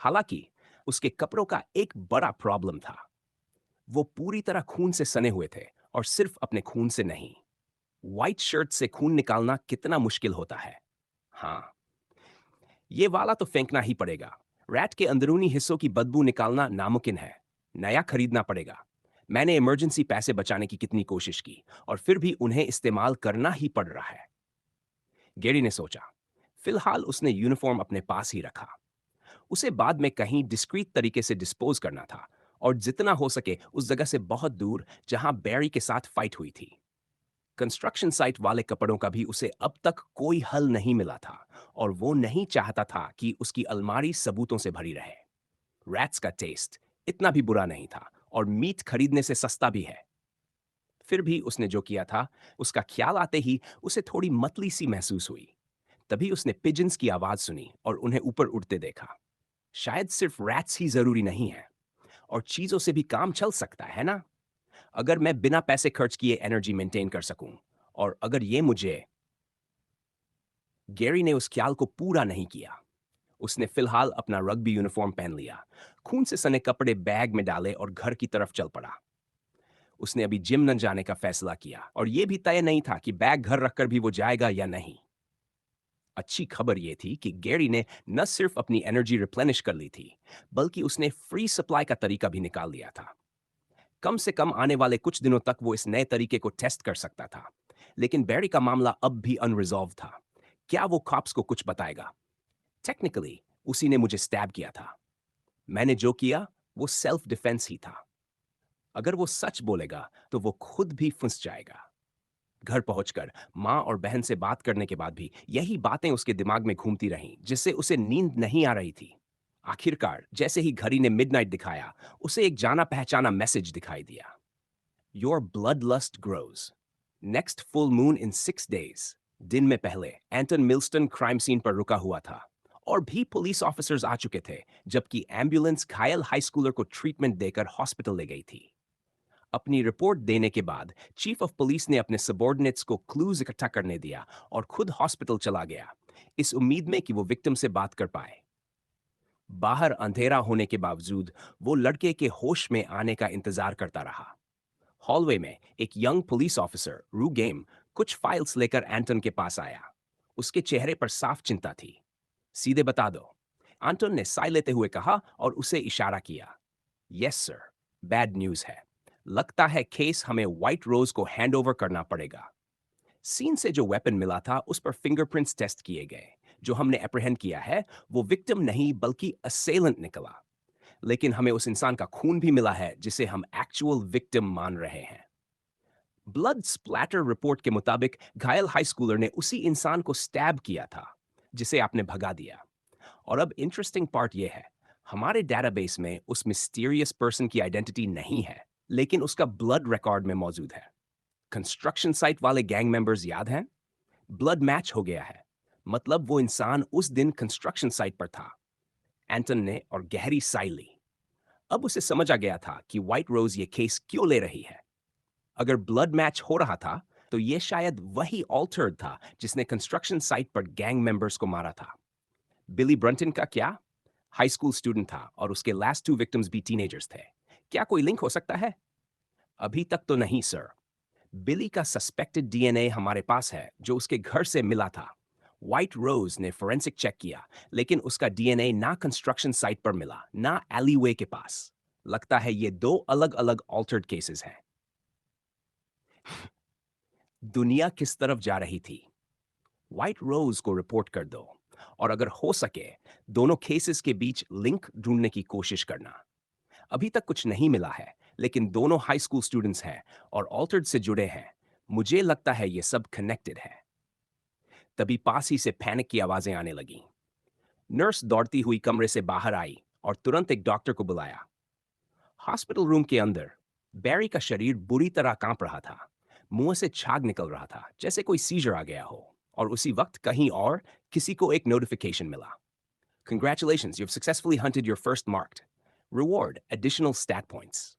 हालांकि उसके कपड़ों का एक बड़ा प्रॉब्लम था। वो पूरी तरह खून से सने हुए थे, और सिर्फ अपने खून से नहीं। व्हाइट शर्ट से खून निकालना कितना मुश्किल होता है। हाँ, ये वाला तो फेंकना ही पड़ेगा। रैट के अंदरूनी हिस्सों की बदबू निकालना नामुमकिन है। नया खरीदना पड़ेगा। मैंने इमरजेंसी पैसे बचाने की कितनी कोशिश की, और फिर भी उन्हें इस्तेमाल करना ही पड़ रहा है। गेरी ने सोचा। फिलहाल उसने यूनिफॉर्म अपने पास ही रखा। उसे बाद में कहीं डिस्क्रीट तरीके से डिस्पोज करना था, और जितना हो सके उस जगह से बहुत दूर जहां बैरी के साथ फाइट हुई थी। कंस्ट्रक्शन साइट वाले कपड़ों का भी उसे अब तक कोई हल नहीं मिला था, और वो नहीं चाहता था कि उसकी अलमारी सबूतों से भरी रहे। रैट्स का टेस्ट इतना भी बुरा नहीं था, और मीट खरीदने से सस्ता भी है। फिर भी उसने जो किया था, उसका ख्याल आते ही उसे थोड़ी मतली सी महसूस हुई। तभी उसने पिजन्स की आवाज सुनी और उन्हें ऊपर उड़ते देखा। शायद सिर्फ रैट्स ही जरूरी नहीं है, और चीजों से भी काम चल सकता है ना। अगर मैं बिना पैसे खर्च किए एनर्जी मेंटेन कर सकूं, और अगर ये मुझे। गैरी ने उस ख्याल को पूरा नहीं किया। उसने फिलहाल अपना रग्बी यूनिफॉर्म पहन लिया, खून से सने कपड़े बैग में डाले और घर की तरफ चल पड़ा। उसने अभी जिम न जाने का फैसला किया, और यह भी तय नहीं था कि बैग घर रखकर भी वो जाएगा या नहीं। अच्छी खबर यह थी कि गैरी ने न सिर्फ अपनी एनर्जी रिप्लेनिश कर ली थी, बल्कि उसने फ्री सप्लाई का तरीका भी निकाल लिया था। कम से कम आने वाले कुछ दिनों तक वो इस नए तरीके को टेस्ट कर सकता था। लेकिन बैरी का मामला अब भी अनरिजॉल्व था। क्या वो कॉप्स को कुछ बताएगा? टेक्निकली उसी ने मुझे स्टैब किया था। मैंने जो किया वो सेल्फ डिफेंस ही था। अगर वो सच बोलेगा तो वो खुद भी फंस जाएगा। घर पहुंचकर माँ और बहन से बात करने के बाद भी यही बातें उसके दिमाग में घूमती रहीं, जिससे उसे नींद नहीं आ रही थी। आखिरकार जैसे ही घड़ी ने मिडनाइट दिखाया, उसे एक जाना पहचाना मैसेज दिखाई दिया। Your blood lust grows, next full moon in 6 days। दिन में पहले एंटन मिल्स्टन क्राइम सीन पर रुका हुआ था, और भी पुलिस ऑफिसर्स आ चुके थे, जबकि एम्बुलेंस घायल हाई स्कूलर को ट्रीटमेंट देकर हॉस्पिटल ले गई थी। अपनी रिपोर्ट देने के बाद चीफ ऑफ पुलिस ने अपने सबॉर्डिनेट्स को क्लूज इकट्ठा करने दिया और खुद हॉस्पिटल चला गया, इस उम्मीद में कि वो विक्टिम से बात कर पाए। बाहर अंधेरा होने के बावजूद वो लड़के के होश में आने का इंतजार करता रहा। हॉलवे में एक यंग पुलिस ऑफिसर रू गेम कुछ फाइल्स लेकर एंटन के पास आया। उसके चेहरे पर साफ चिंता थी। सीधे बता दो, एंटन ने साय लेते हुए कहा और उसे इशारा किया। यस सर, बैड न्यूज है। लगता है केस हमें व्हाइट रोज को हैंड ओवर करना पड़ेगा। सीन से जो वेपन मिला था उस पर फिंगरप्रिंट्स टेस्ट किए गए। जो हमने अप्रहेंड किया है वो विक्टिम नहीं बल्कि असेलेंट निकला। लेकिन हमें उस इंसान का खून भी मिला है जिसे हम एक्चुअल विक्टिम मान रहे हैं। ब्लड स्प्लैटर रिपोर्ट के मुताबिक घायल हाई स्कूलर ने उसी इंसान को स्टैब किया था जिसे आपने भगा दिया। और अब इंटरेस्टिंग पार्ट यह है, हमारे डेटाबेस में उस मिस्टीरियस पर्सन की आइडेंटिटी नहीं है, लेकिन उसका ब्लड रिकॉर्ड में मौजूद है। कंस्ट्रक्शन साइट वाले गैंग मेंबर्स याद हैं? ब्लड मैच हो गया है। मतलब वो इंसान उस दिन कंस्ट्रक्शन साइट पर था। एंटन ने और गहरी साई ली। अब उसे समझ आ गया था कि व्हाइट रोज ये केस क्यों ले रही है। अगर ब्लड मैच हो रहा था, तो ये शायद वही ऑल्टर्ड था जिसने कंस्ट्रक्शन साइट पर गैंग मेंबर्स को मारा था। बिली ब्रंटन का क्या? हाई स्कूल स्टूडेंट था और उसके लास्ट 2 विक्टिम्स भी टीनेजर्स थे। क्या कोई लिंक हो सकता है? अभी तक तो नहीं सर। बिली का सस्पेक्टेड डीएनए हमारे पास है जो उसके घर से मिला था। व्हाइट रोज ने फोरेंसिक चेक किया, लेकिन उसका डीएनए ना कंस्ट्रक्शन साइट पर मिला, ना एलीवे के पास। लगता है ये दो अलग अलग ऑल्टर्ड केसेस हैं। दुनिया किस तरफ जा रही थी? व्हाइट रोज को रिपोर्ट कर दो और अगर हो सके दोनों केसेस के बीच लिंक ढूंढने की कोशिश करना। अभी तक कुछ नहीं मिला है, लेकिन दोनों हाई स्कूल स्टूडेंट्स हैं और ऑल्टर्ड से जुड़े हैं। मुझे लगता है ये सब कनेक्टेड है। तभी पास ही से पैनिक की आवाजें आने लगीं। नर्स दौड़ती हुई कमरे से बाहर आई और तुरंत एक डॉक्टर को बुलाया। हॉस्पिटल रूम के अंदर बैरी का शरीर बुरी तरह कांप रहा था। मुंह से छाग निकल रहा था, जैसे कोई सीजर आ गया हो। और उसी वक्त कहीं और किसी को एक नोटिफिकेशन मिला। Congratulations, you've successfully hunted your first marked. Reward additional stat points.